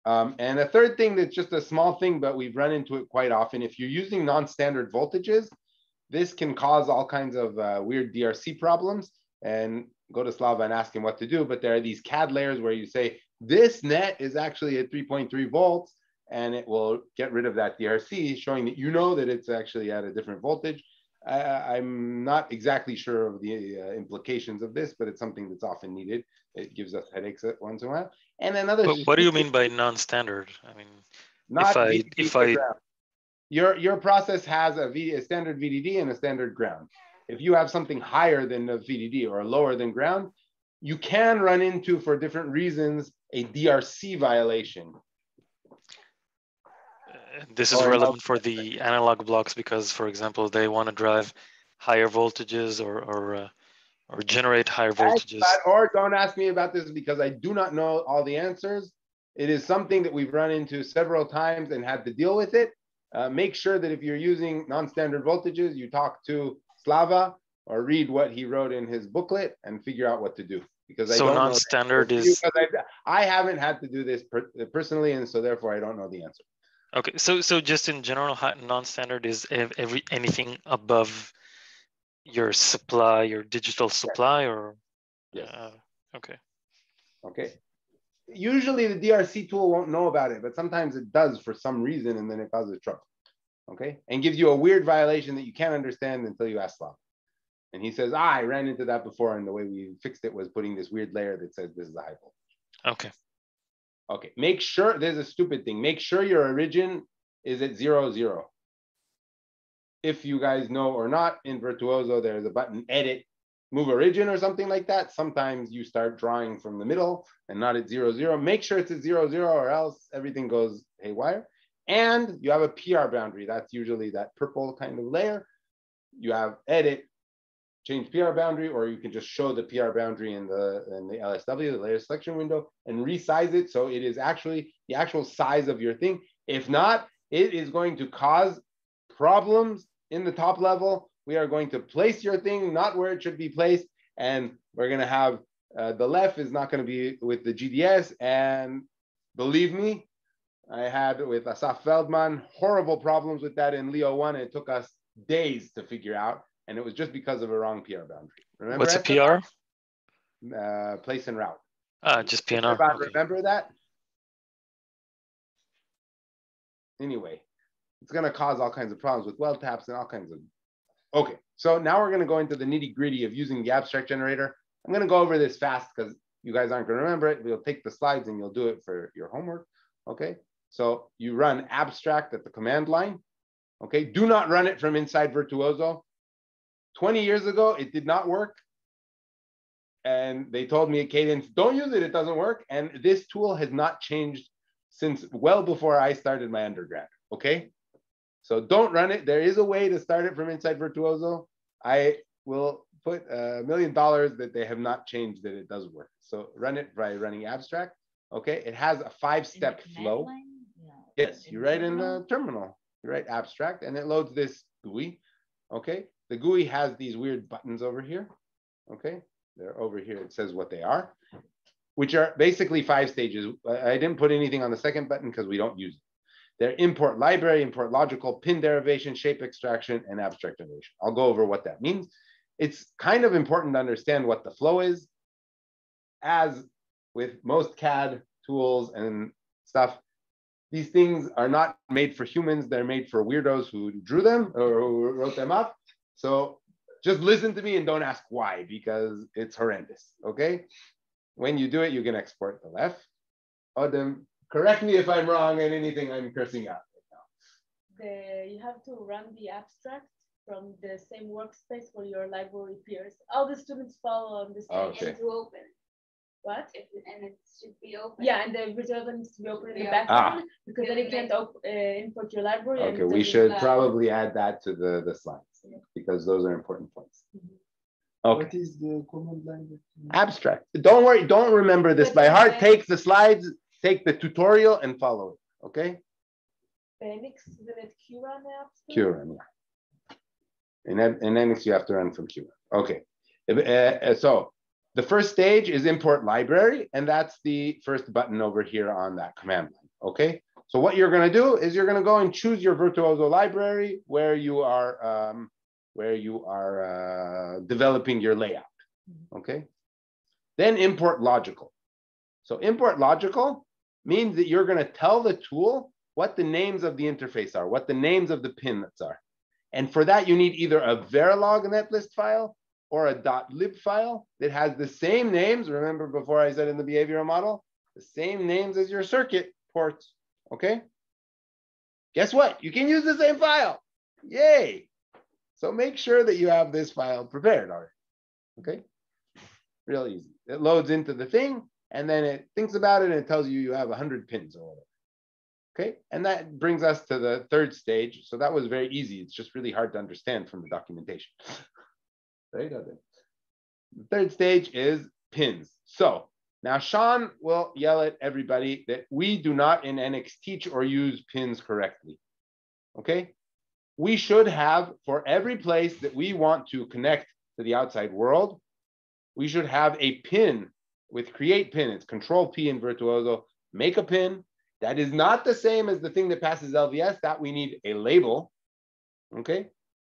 And a third thing that's just a small thing, but we've run into it quite often. If you're using non-standard voltages, this can cause all kinds of weird DRC problems. And go to Slava and ask him what to do. But there are these CAD layers where you say, this net is actually at 3.3 volts, and it will get rid of that DRC, showing that you know that it's actually at a different voltage. I'm not exactly sure of the implications of this, but it's something that's often needed. It gives us headaches once in a while. And another. But what do you mean by non-standard? I mean, not if I your process has a standard VDD and a standard ground. If you have something higher than a VDD or lower than ground, you can run into, for different reasons, a DRC violation. This is relevant for the analog blocks because, for example, they want to drive higher voltages or generate higher voltages. Or don't ask me about this because I do not know all the answers. It is something that we've run into several times and had to deal with it. Make sure that if you're using non-standard voltages, you talk to Slava or read what he wrote in his booklet and figure out what to do. Because so non-standard is. I haven't had to do this personally, and so therefore I don't know the answer. Okay, so just in general, non-standard is anything above your supply, your digital supply, or yes. Okay. Usually the DRC tool won't know about it, but sometimes it does for some reason, and then it causes trouble. Okay, and gives you a weird violation that you can't understand until you ask Slav. And he says, I ran into that before, and the way we fixed it was putting this weird layer that says this is a high voltage. Okay, make sure, there's a stupid thing, make sure your origin is at 0, 0. If you guys know or not, in Virtuoso, there's a button, edit, move origin or something like that. Sometimes you start drawing from the middle and not at 0, 0. Make sure it's at 0, 0 or else everything goes haywire. And you have a PR boundary. That's usually that purple kind of layer. You have edit, change PR boundary, or you can just show the PR boundary in the LSW, the layer selection window, and resize it so it is actually the actual size of your thing. If not, it is going to cause problems in the top level. We are going to place your thing not where it should be placed, and we're going to have the left is not going to be with the GDS. And believe me, I had with Asaf Feldman horrible problems with that in Leo 1. It took us days to figure out, and it was just because of a wrong PR boundary. Remember what's a PR? Place and route. Just PNR. Remember that? anyway, it's going to cause all kinds of problems with weld taps and all kinds of. Okay, so now we're going to go into the nitty gritty of using the abstract generator. I'm going to go over this fast because you guys aren't going to remember it. We'll take the slides and you'll do it for your homework. Okay, so you run abstract at the command line. Okay, do not run it from inside Virtuoso. 20 years ago, it did not work. And they told me at Cadence, don't use it, it doesn't work. And this tool has not changed since well before I started my undergrad, okay? So don't run it. There is a way to start it from inside Virtuoso. I will put $1 million that they have not changed that it does work. So run it by running abstract, okay? It has a 5-step flow. Yeah. Yes, you write in the terminal, you write abstract and it loads this GUI, okay? The GUI has these weird buttons over here, okay? They're over here, it says what they are, which are basically 5 stages. I didn't put anything on the second button because we don't use it. They're import library, import logical, pin derivation, shape extraction, and abstract generation. I'll go over what that means. It's kind of important to understand what the flow is. As with most CAD tools and stuff, these things are not made for humans. They're made for weirdos who drew them or who wrote them up. So just listen to me and don't ask why, because it's horrendous, okay? When you do it, you can export the left. Odem, correct me if I'm wrong and anything I'm cursing out right now. You have to run the abstract from the same workspace where your library appears. All the students follow on this page. Okay. To open. What? And it should be open. Yeah, and the Virtuoso needs to be open in the background because then you can't import your library. Okay, we should probably add that to the slides because those are important points. Okay. What is the command line? Abstract. Don't worry, don't remember this by heart. Take the slides, take the tutorial and follow it, okay? Phoenix, is it QRun abstract? QRun, yeah. In Linux, you have to run from QRun. Okay, so the first stage is import library, and that's the first button over here on that command line, okay? So what you're gonna do is you're gonna go and choose your Virtuoso library where you are developing your layout, okay? Then import logical. So import logical means that you're gonna tell the tool what the names of the interface are, what the names of the pins are. And for that, you need either a Verilog netlist file or a .lib file that has the same names. Remember before I said in the behavioral model, the same names as your circuit ports, okay? Guess what? You can use the same file. Yay. So make sure that you have this file prepared already, okay? Real easy. It loads into the thing and then it thinks about it and it tells you you have 100 pins or whatever. Okay, and that brings us to the third stage. So that was very easy. It's just really hard to understand from the documentation. Right? The third stage is pins. So now Sean will yell at everybody that we do not in NX teach or use pins correctly. Okay, we should have, for every place that we want to connect to the outside world, we should have a pin with create pin. It's Control P in Virtuoso. Make a pin. That is not the same as the thing that passes LVS. That we need a label, okay?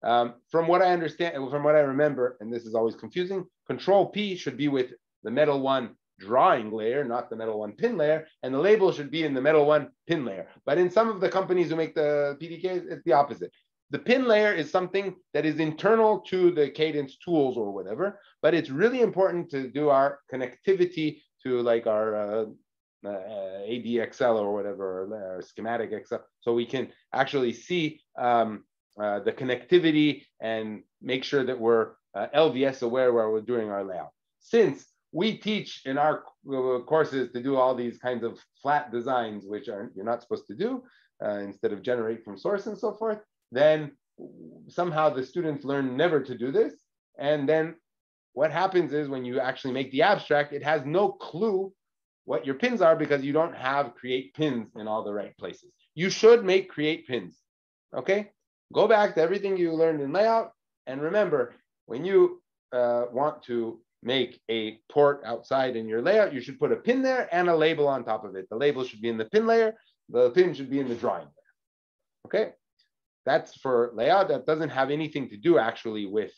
From what I understand, from what I remember, and this is always confusing, Control P should be with the Metal 1 drawing layer, not the Metal 1 pin layer, and the label should be in the Metal 1 pin layer. But in some of the companies who make the PDKs, it's the opposite. The pin layer is something that is internal to the Cadence tools or whatever, but it's really important to do our connectivity to like our ADXL or whatever, or schematic Excel, so we can actually see the connectivity and make sure that we're LVS aware while we're doing our layout. Since we teach in our courses to do all these kinds of flat designs, which you're not supposed to do, instead of generate from source and so forth, then somehow the students learn never to do this. And then what happens is when you actually make the abstract, it has no clue what your pins are because you don't have create pins in all the right places. You should make create pins, okay? Go back to everything you learned in layout. And remember, when you want to make a port outside in your layout, you should put a pin there and a label on top of it. The label should be in the pin layer. The pin should be in the drawing layer, okay? That's for layout. That doesn't have anything to do actually with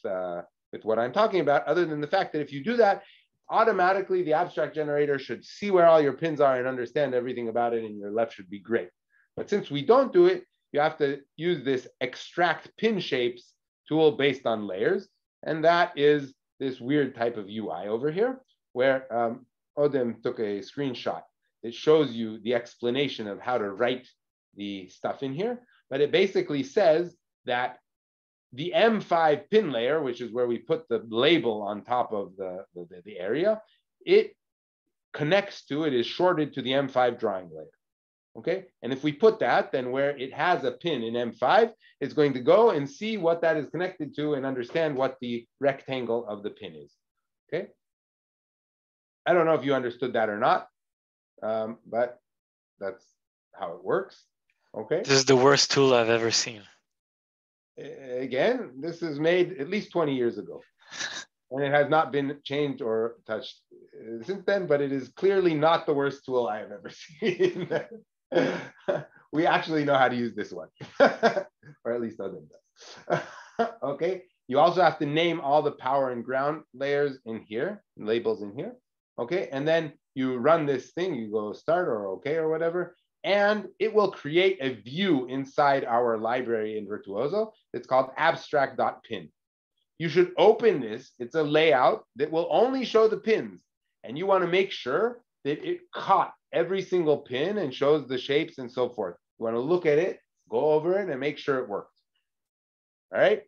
what I'm talking about, other than the fact that if you do that, automatically the abstract generator should see where all your pins are and understand everything about it, and your left should be great. But since we don't do it, you have to use this extract pin shapes tool based on layers. And that is this weird type of UI over here, where Odem took a screenshot. It shows you the explanation of how to write the stuff in here. But it basically says that the M5 pin layer, which is where we put the label on top of the area, it connects to, it is shorted to the M5 drawing layer. Okay, and if we put that, then where it has a pin in M5, it's going to go and see what that is connected to and understand what the rectangle of the pin is. Okay, I don't know if you understood that or not, but that's how it works. Okay. This is the worst tool I've ever seen. Again, this is made at least 20 years ago, and it has not been changed or touched since then, but it is clearly not the worst tool I have ever seen. We actually know how to use this one, or at least Odin does. Okay, you also have to name all the power and ground layers in here, labels in here. Okay, and then you run this thing, you go start or okay or whatever, and it will create a view inside our library in Virtuoso. It's called abstract.pin. You should open this. It's a layout that will only show the pins, and you want to make sure that it caught every single pin and shows the shapes and so forth. You want to look at it, go over it, and make sure it works. All right.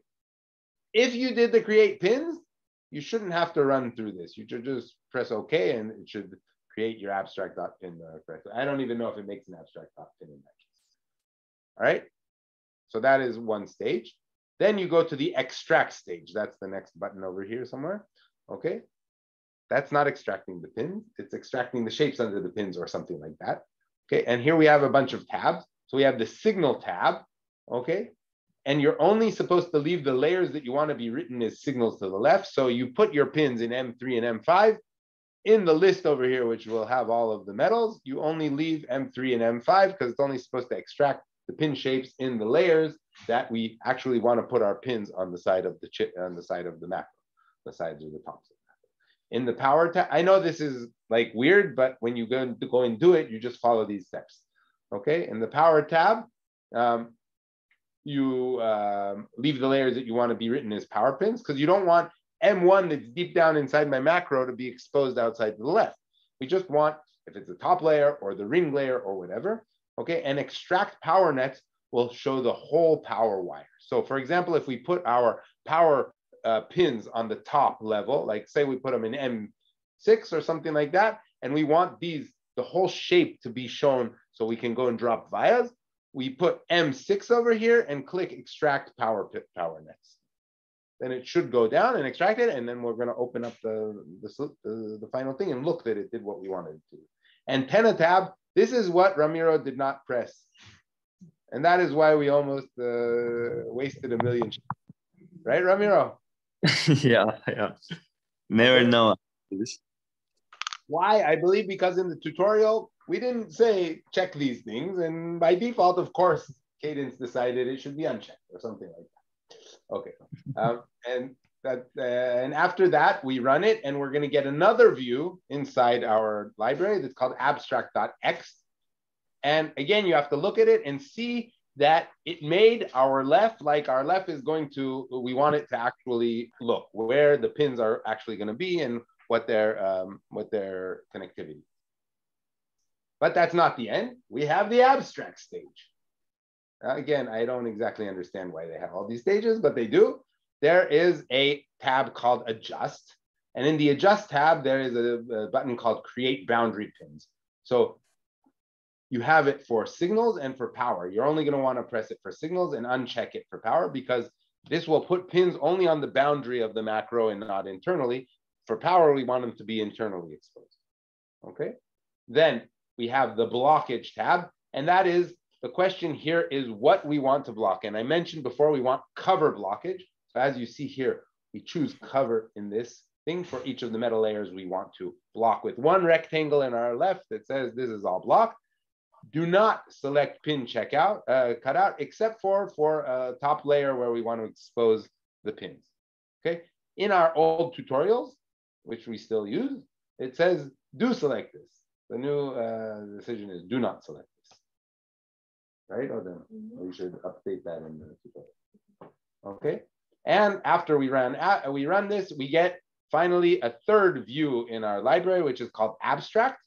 If you did the create pins, you shouldn't have to run through this. You should just press OK, and it should create your abstract.pin correctly. I don't even know if it makes an abstract.pin in that case. All right. So that is one stage. Then you go to the extract stage. That's the next button over here somewhere. Okay. That's not extracting the pins. It's extracting the shapes under the pins or something like that. Okay. And here we have a bunch of tabs. So we have the signal tab. Okay. And you're only supposed to leave the layers that you want to be written as signals to the left. So you put your pins in M3 and M5. In the list over here, which will have all of the metals, you only leave M3 and M5 because it's only supposed to extract the pin shapes in the layers that we actually want to put our pins on the side of the chip, on the side of the macro, the sides or the tops of the macro. In the power tab, I know this is like weird, but when you go and do it, you just follow these steps. Okay, in the power tab, you leave the layers that you want to be written as power pins because you don't want M1 that's deep down inside my macro to be exposed outside to the left. We just want, if it's the top layer or the ring layer or whatever, okay, and extract power nets will show the whole power wire. So for example, if we put our power pins on the top level, like say we put them in M6 or something like that, and we want these, the whole shape to be shown so we can go and drop vias, we put M6 over here and click extract power nets. Then it should go down and extract it, and then we're going to open up the final thing and look that it did what we wanted it to. Antenna tab, this is what Ramiro did not press. And that is why we almost wasted $1 million. Right, Ramiro? Yeah. Never know this. Why? I believe because in the tutorial, we didn't say check these things. And by default, of course, Cadence decided it should be unchecked or something like that. Okay, and after that, we run it, and we're going to get another view inside our library that's called abstract.x. And again, you have to look at it and see that it made our left, like our left is going to, we want it to actually look where the pins are actually going to be and what their connectivity. But that's not the end. We have the abstract stage. Again, I don't exactly understand why they have all these stages, but they do. There is a tab called Adjust. And in the Adjust tab, there is a button called Create Boundary Pins. So you have it for signals and for power. You're only going to want to press it for signals and uncheck it for power because this will put pins only on the boundary of the macro and not internally. For power, we want them to be internally exposed. Okay. Then we have the blockage tab, and that is, the question here is what we want to block. And I mentioned before, we want cover blockage. So as you see here, we choose cover in this thing for each of the metal layers we want to block with one rectangle in our left that says this is all blocked. Do not select pin cutout, except for a top layer where we want to expose the pins. Okay. In our old tutorials, which we still use, it says do select this. The new decision is do not select this. right? Or then we should update that in the tutorial. Okay. And after we run this, we get finally a third view in our library, which is called abstract.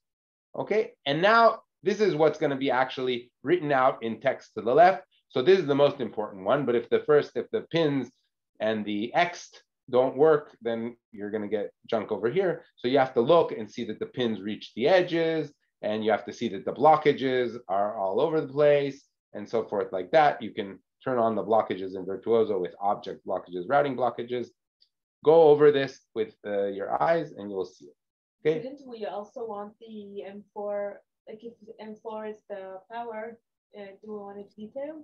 Okay. And now this is what's going to be actually written out in text to the left. So this is the most important one. But if the pins and the X don't work, then you're going to get junk over here. So you have to look and see that the pins reach the edges, and you have to see that the blockages are all over the place and so forth like that. You can turn on the blockages in Virtuoso with object blockages, routing blockages. Go over this with your eyes and you'll see it. Okay. Didn't we also want the M4, like if M4 is the power, do we want it detailed?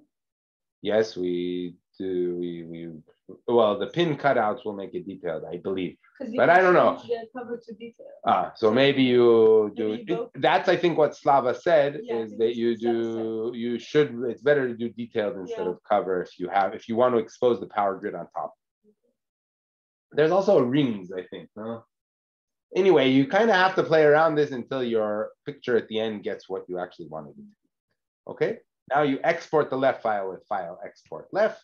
Yes, we do. Well, the pin cutouts will make it detailed, I believe. But I don't know. The cover to detail. So maybe you do. Maybe you That's I think what Slava said, Yeah, is that you do. You should. It's better to do detailed instead of cover if you want to expose the power grid on top. There's also rings, I think. No? Anyway, you kind of have to play around this until your picture at the end gets what you actually wanted it to be. Okay. Now you export the left file with file export left,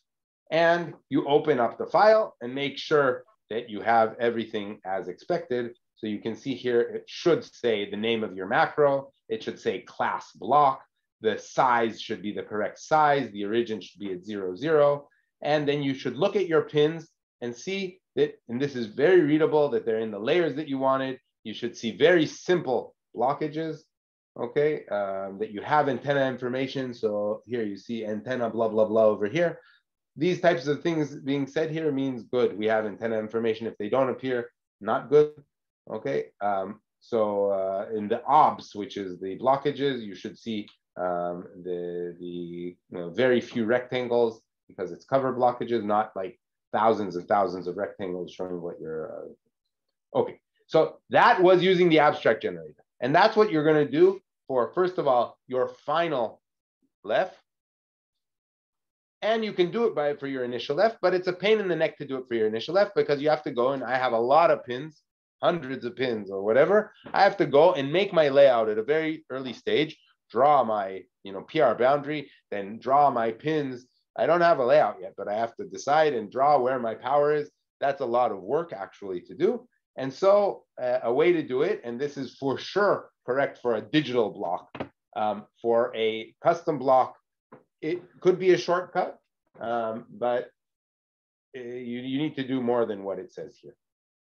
and you open up the file and make sure that you have everything as expected. So you can see here, it should say the name of your macro. It should say class block. The size should be the correct size. The origin should be at 0, 0. And then you should look at your pins and see that, and this is very readable, that they're in the layers that you wanted. You should see very simple blockages. Okay, that you have antenna information. So here you see antenna blah, blah, blah over here. These types of things being said here means good. We have antenna information. If they don't appear, not good. Okay, so in the OBS, which is the blockages, you should see the very few rectangles, because it's cover blockages, not like thousands and thousands of rectangles showing what you're, okay. So that was using the abstract generator. And that's what you're going to do for, first of all, your final left. And you can do it for your initial left, but it's a pain in the neck to do it for your initial left, because you have to go, and I have a lot of pins, hundreds of pins or whatever. I have to go and make my layout at a very early stage, draw my PR boundary, then draw my pins. I don't have a layout yet, but I have to decide and draw where my power is. That's a lot of work actually to do. And so a way to do it, and this is for sure correct for a digital block, for a custom block, it could be a shortcut, but you need to do more than what it says here.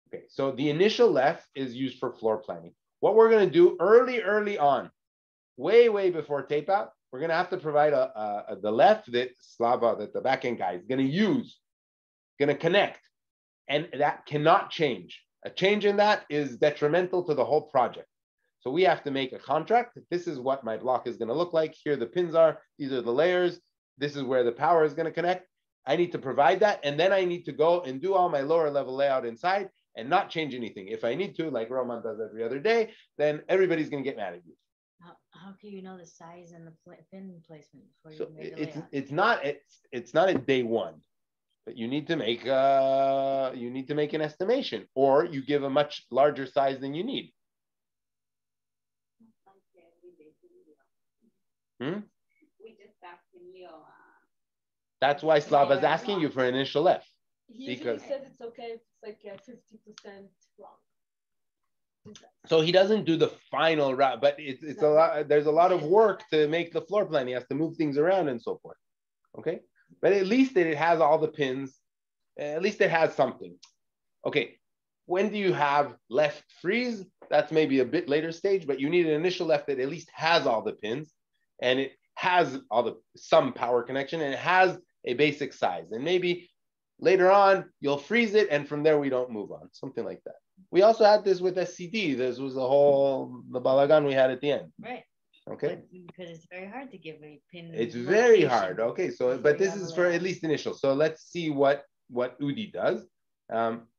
Okay, so the initial left is used for floor planning. What we're going to do early on, way before tape out, we're going to have to provide the left that Slava, that the backend guy is going to use, going to connect, and that cannot change. A change in that is detrimental to the whole project. So we have to make a contract. This is what my block is going to look like. Here the pins are. These are the layers. This is where the power is going to connect. I need to provide that. And then I need to go and do all my lower level layout inside and not change anything. If I need to, like Roman does every other day, then everybody's going to get mad at you. How can you know the size and the pin placement before So you make the layout? it's not at day one, but you need to make an estimation, or you give a much larger size than you need. We just asked Leo. That's why Slava's asking you for initial F. He says it's okay if it's like 50% wrong. So he doesn't do the final route, but it's a lot. There's a lot of work to make the floor plan. He has to move things around and so forth. Okay, but at least it has all the pins. At least it has something. Okay, when do you have left freeze? That's maybe a bit later stage, but you need an initial left that at least has all the pins, and it has some power connection, and it has a basic size. And maybe later on you'll freeze it, and from there we don't move on. Something like that. We also had this with SCD. This was the balagan we had at the end. Right. Okay. Because it's very hard to give a pin. It's very hard. Okay. So, but this is for at least initial. So let's see what Udi does.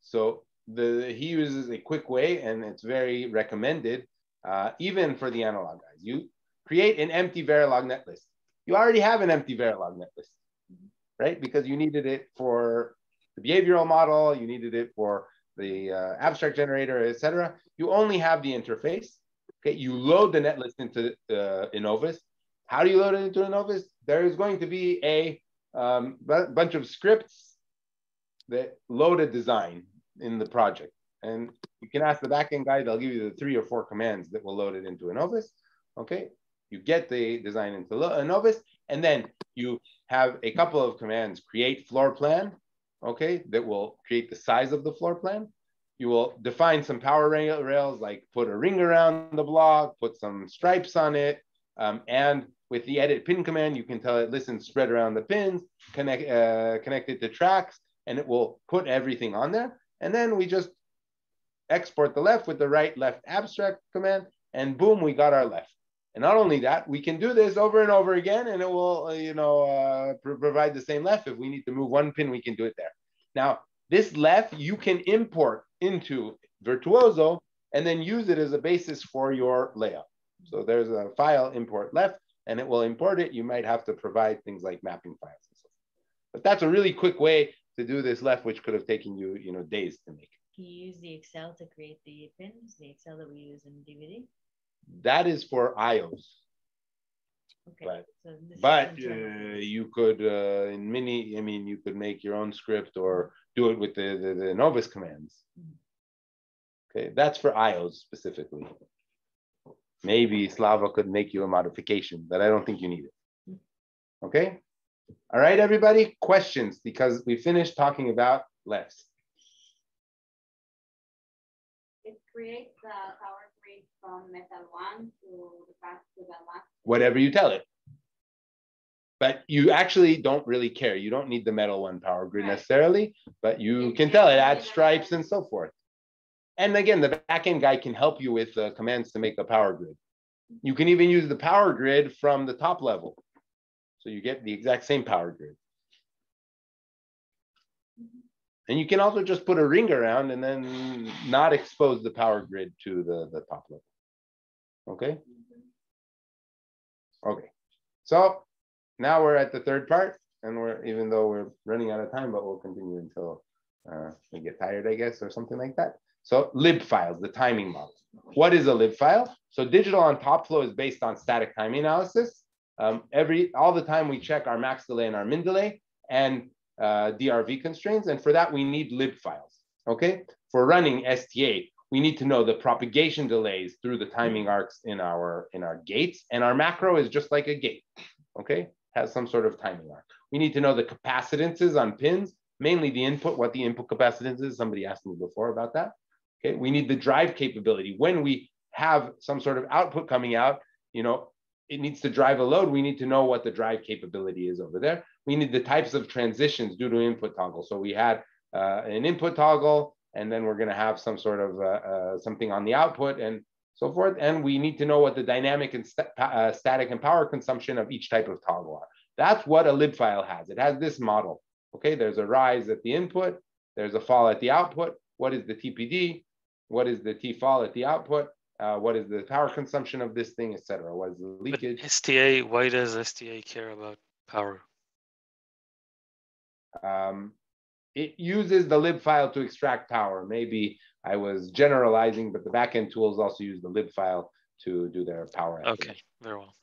So he uses a quick way, and it's very recommended, even for the analog guys. You create an empty Verilog netlist. You already have an empty Verilog netlist, right? Because you needed it for the behavioral model. You needed it for the abstract generator, etc. You only have the interface. Okay, you load the netlist into Innovis. How do you load it into a Novus? There is going to be a bunch of scripts that load a design in the project. And you can ask the backend guy, they'll give you the 3 or 4 commands that will load it into a Novus. Okay, you get the design into a Novus, and then you have a couple of commands, create floor plan, okay, that will create the size of the floor plan. You will define some power rails, like put a ring around the block, put some stripes on it, and with the edit pin command, you can tell it, listen, spread around the pins, connect it to tracks, and it will put everything on there. And then we just export the left with the right left abstract command, and boom, we got our left. And not only that, we can do this over and over again, and it will, provide the same left. If we need to move one pin, we can do it there. Now, this left you can import into Virtuoso and then use it as a basis for your layout. So there's a file import left, and it will import it. You might have to provide things like mapping files and so forth. But that's a really quick way to do this left, which could have taken you, days to make. Can you use the Excel to create the pins, the Excel that we use in DVD? That is for IOs. Okay. But you could, in Mini, you could make your own script or do it with the Novus commands. Okay, that's for IOs specifically. Maybe Slava could make you a modification, but I don't think you need it. Okay? All right, everybody, questions, because we finished talking about lefts. It creates the power grid from metal 1 to the last. Whatever you tell it. But you actually don't really care. You don't need the metal 1 power grid necessarily, but you can tell it, add stripes and so forth. And again, the backend guy can help you with commands to make a power grid. You can even use the power grid from the top level. So you get the exact same power grid. And you can also just put a ring around and then not expose the power grid to the top level. Okay? Okay. So now we're at the third part, and even though we're running out of time, but we'll continue until we get tired, I guess, or something like that. So lib files, the timing model. What is a lib file? So digital on top flow is based on static timing analysis. All the time we check our max delay and our min delay and DRV constraints. And for that, we need lib files, okay? For running STA, we need to know the propagation delays through the timing arcs in our gates. And our macro is just like a gate, okay? Has some sort of timing arc. We need to know the capacitances on pins, mainly the input, what the input capacitance is. Somebody asked me before about that. Okay, we need the drive capability. When we have some sort of output coming out, it needs to drive a load. We need to know what the drive capability is over there. We need the types of transitions due to input toggle. So we had an input toggle, and then we're going to have some sort of something on the output and so forth. And we need to know what the dynamic and static and power consumption of each type of toggle are. That's what a lib file has. It has this model. Okay, there's a rise at the input. There's a fall at the output. What is the TPD? What is the T fall at the output? What is the power consumption of this thing, etc.? What is the leakage? But STA, why does STA care about power? It uses the lib file to extract power. Maybe I was generalizing, but the backend tools also use the lib file to do their power estimation. Okay, very well.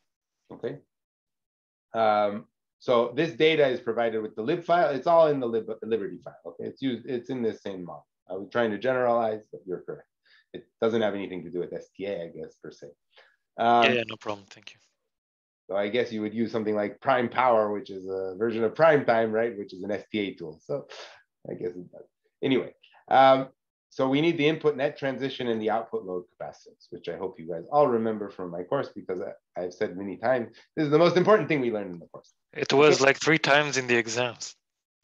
Okay. So this data is provided with the lib file. It's all in the Liberty file. Okay, it's in this same model. I was trying to generalize, but you're correct. It doesn't have anything to do with STA, I guess, per se. Yeah, no problem. Thank you. So I guess you would use something like Prime Power, which is a version of Prime Time, right? Which is an STA tool. So I guess it does. Anyway, so we need the input net transition and the output load capacitance, which I hope you guys all remember from my course, because I've said many times, this is the most important thing we learned in the course. It was like 3 times in the exams.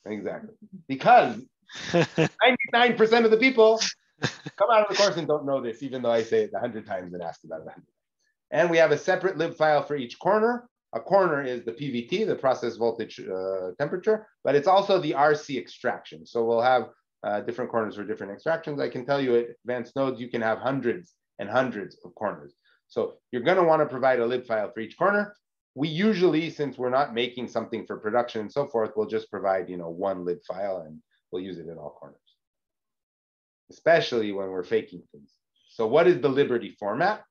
Exactly. Because 99% of the people come out of the course and don't know this, even though I say it 100 times and asked about it 100 times. And we have a separate lib file for each corner. A corner is the PVT, the process voltage temperature, but it's also the RC extraction. So we'll have different corners for different extractions. I can tell you at advanced nodes, you can have hundreds and hundreds of corners. So you're going to want to provide a lib file for each corner. We usually, since we're not making something for production and so forth, we'll just provide, one lib file and we'll use it in all corners, especially when we're faking things. So what is the Liberty format?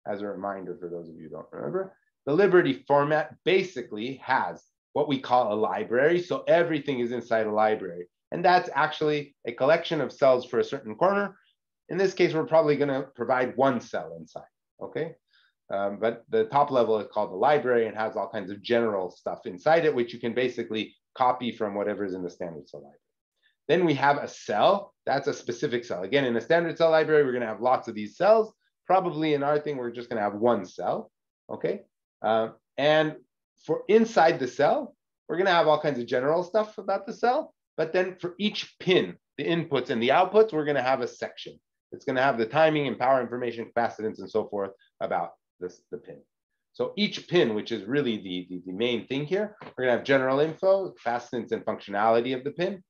As a reminder for those of you who don't remember, The Liberty format basically has what we call a library. So everything is inside a library. And that's actually a collection of cells for a certain corner. In this case, we're probably going to provide one cell inside, okay? But the top level is called the library and has all kinds of general stuff inside it, which you can basically copy from whatever's in the standard cell library. Then we have a cell. That's a specific cell. Again, in a standard cell library, we're going to have lots of these cells. Probably in our thing, we're just going to have one cell, okay? And for inside the cell, we're going to have all kinds of general stuff about the cell. But then for each pin, the inputs and the outputs, we're going to have a section. It's going to have the timing and power information, capacitance, and so forth about the pin. So each pin, which is really the main thing here, we're going to have general info, capacitance, and functionality of the pin.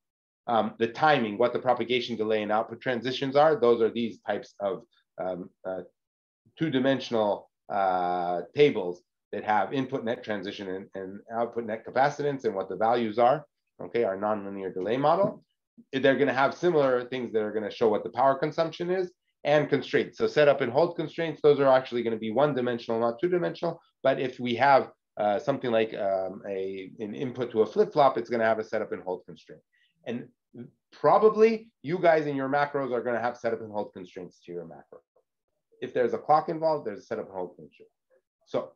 The timing, what the propagation delay and output transitions are, those are these types of two-dimensional tables that have input net transition and output net capacitance and what the values are, okay, our nonlinear delay model. They're going to have similar things that are going to show what the power consumption is and constraints. So setup and hold constraints, those are actually going to be one-dimensional, not two-dimensional. But if we have something like an input to a flip-flop, it's going to have a setup and hold constraint. And probably you guys in your macros are going to have setup and hold constraints to your macro. If there's a clock involved, there's a setup and hold constraint. So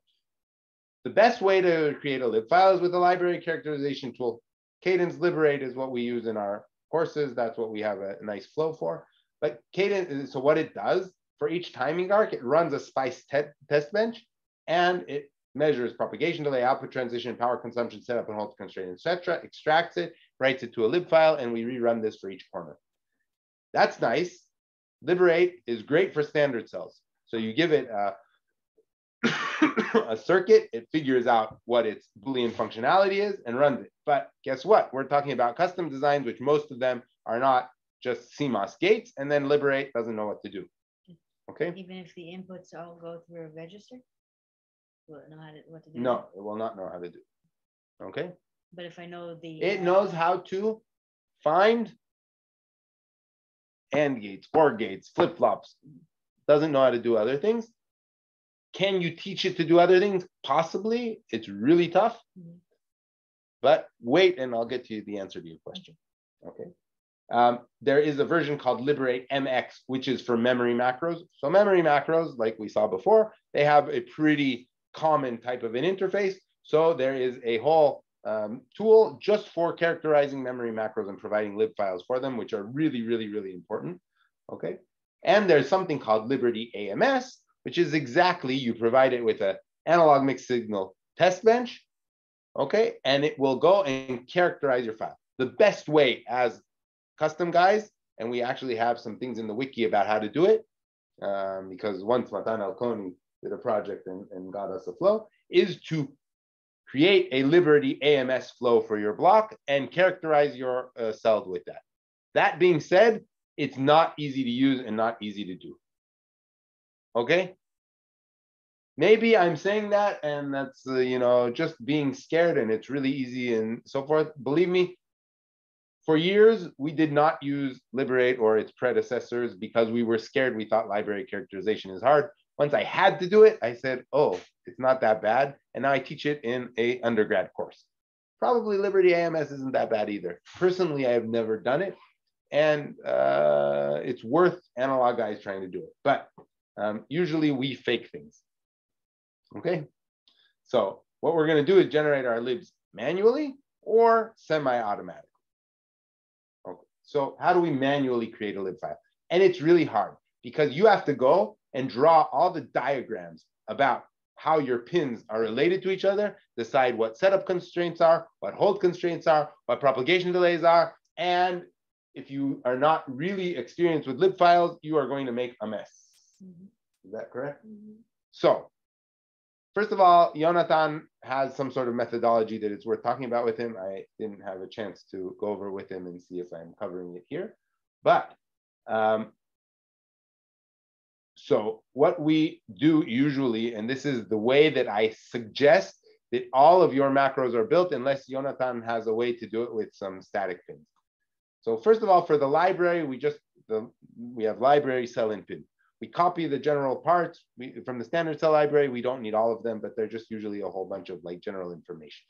the best way to create a lib file is with a library characterization tool. Cadence Liberate is what we use in our courses. That's what we have a nice flow for. But Cadence, so what it does for each timing arc, it runs a SPICE test bench and it measures propagation delay, output transition, power consumption, setup and hold constraint, etc., extracts it, writes it to a lib file, and we rerun this for each corner. That's nice. Liberate is great for standard cells. So you give it a circuit, it figures out what its Boolean functionality is and runs it. But guess what? We're talking about custom designs, which most of them are not just CMOS gates, and then Liberate doesn't know what to do. Okay? Even if the inputs all go through a register? Will it know what to do? No, it will not know how to do. Okay? But if I know the... It knows how to find AND gates, OR gates, flip-flops. Doesn't know how to do other things. Can you teach it to do other things? Possibly. It's really tough. Mm-hmm. But wait, and I'll get to you the answer to your question. Okay. There is a version called Liberate MX, which is for memory macros. So memory macros, like we saw before, they have a pretty common type of an interface. So there is a whole tool just for characterizing memory macros and providing lib files for them, which are really, really, really important. Okay. And there's something called Liberty AMS, which is exactly, you provide it with an analog mixed signal test bench, okay? And it will go and characterize your file. The best way as custom guys, and we actually have some things in the wiki about how to do it, because once Matan Alconi did a project and got us a flow, is to create a Liberty AMS flow for your block and characterize your cells with that. That being said, it's not easy to use and not easy to do. Okay? Maybe I'm saying that and that's, just being scared and it's really easy and so forth. Believe me, for years, we did not use Liberate or its predecessors because we were scared. We thought library characterization is hard. Once I had to do it, I said, oh, it's not that bad. And now I teach it in an undergrad course. Probably Liberty AMS isn't that bad either. Personally, I have never done it. And it's worth analog guys trying to do it. But usually we fake things. Okay, so what we're going to do is generate our libs manually or semi-automatically. Okay, so how do we manually create a lib file? And it's really hard because you have to go and draw all the diagrams about how your pins are related to each other, decide what setup constraints are, what hold constraints are, what propagation delays are, and if you are not really experienced with lib files, you are going to make a mess. Mm-hmm. Is that correct? Mm-hmm. So, first of all, Jonathan has some sort of methodology that it's worth talking about with him. I didn't have a chance to go over with him and see if I'm covering it here. But, so what we do usually, and this is the way that I suggest that all of your macros are built, unless Jonathan has a way to do it with some static pins. So first of all, for the library, we have library cell in pin. We copy the general parts from the standard cell library. We don't need all of them, but they're just usually a whole bunch of like general information.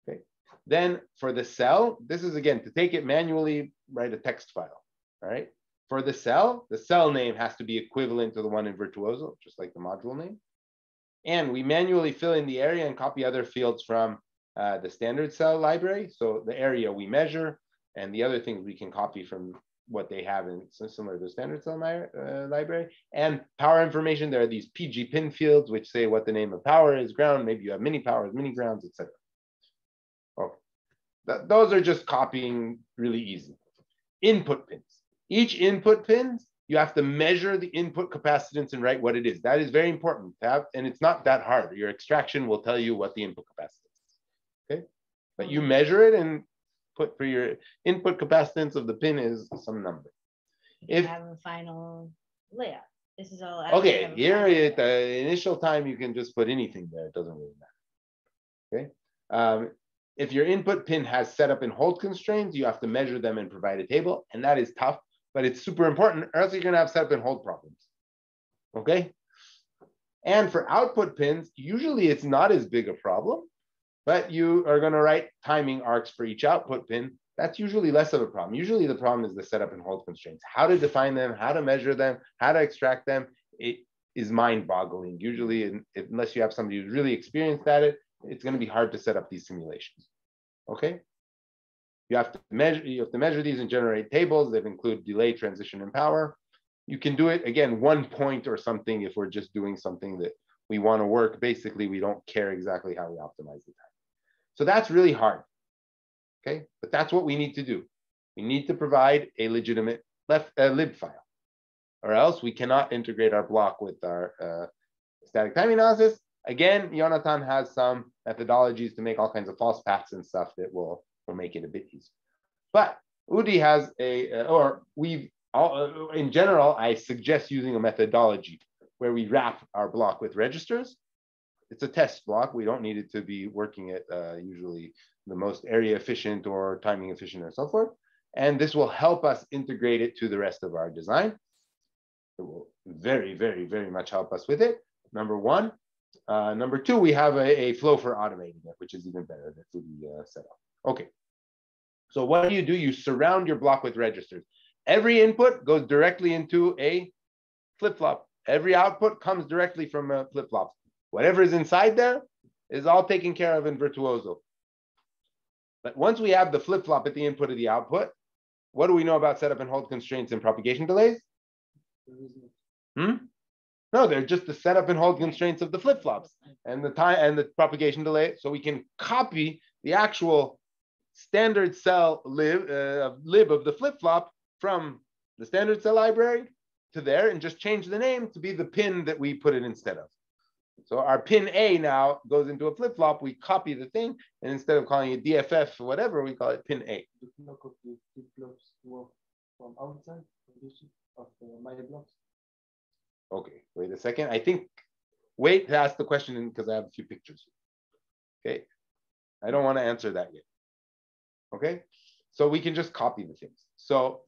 Okay. Then for the cell, this is again to take it manually, write a text file. All right. For the cell name has to be equivalent to the one in Virtuoso, just like the module name. And we manually fill in the area and copy other fields from the standard cell library. So the area we measure and the other things we can copy from what they have in similar to the standard cell library. And power information, there are these PG pin fields, which say what the name of power is, ground, maybe you have mini powers, mini grounds, etc. Okay. Those are just copying really easy. Input pins. Each input pin, you have to measure the input capacitance and write what it is. That is very important to have, and it's not that hard. Your extraction will tell you what the input capacitance is, okay? But you measure it and put for your input capacitance of the pin is some number. If you have a final layout, this is all. Okay, here at the initial time, you can just put anything there. It doesn't really matter, okay? If your input pin has setup and hold constraints, you have to measure them and provide a table, and that is tough. But it's super important, or else you're going to have setup and hold problems. Okay? And for output pins, usually it's not as big a problem, but you are going to write timing arcs for each output pin. That's usually less of a problem. Usually the problem is the setup and hold constraints. How to define them, how to measure them, how to extract them. It is mind-boggling. Usually, unless you have somebody who's really experienced at it, it's going to be hard to set up these simulations. Okay? You have to measure these and generate tables that include delay, transition, and power. You can do it again 1 point or something if we're just doing something that we want to work. Basically, we don't care exactly how we optimize the time. So that's really hard. Okay, but that's what we need to do. We need to provide a legitimate lib file, or else we cannot integrate our block with our static time analysis. Again, Jonathan has some methodologies to make all kinds of false paths and stuff that will make it a bit easier. But Udi has in general, I suggest using a methodology where we wrap our block with registers. It's a test block. We don't need it to be working at usually the most area efficient or timing efficient and so forth. And this will help us integrate it to the rest of our design. It will very, very, very much help us with it. Number one. Number two, we have a flow for automating it, which is even better than Udi set up. Okay. So what do? You surround your block with registers. Every input goes directly into a flip-flop. Every output comes directly from a flip-flop. Whatever is inside there is all taken care of in Virtuoso. But once we have the flip-flop at the input of the output, what do we know about setup and hold constraints and propagation delays? No, they're just the setup and hold constraints of the flip-flops and the time and the propagation delay. So we can copy the actual standard cell lib of the flip-flop from the standard cell library to there and just change the name to be the pin that we put it instead of. So our pin A now goes into a flip-flop, we copy the thing, and instead of calling it DFF or whatever, we call it pin A. From outside of my blocks. Okay, wait a second. I think, wait to ask the question because I have a few pictures. Okay, I don't want to answer that yet. Okay, so we can just copy the things. So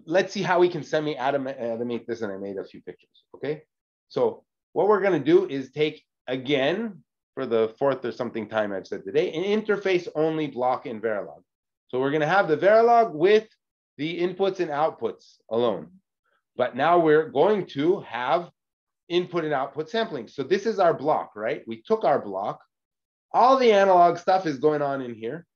let's see how we can semi-automate this, and I made a few pictures. Okay, so what we're going to do is take, again, for the fourth or something time I've said today, an interface-only block in Verilog. So we're going to have the Verilog with the inputs and outputs alone. But now we're going to have input and output sampling. So this is our block, right? We took our block. All the analog stuff is going on in here.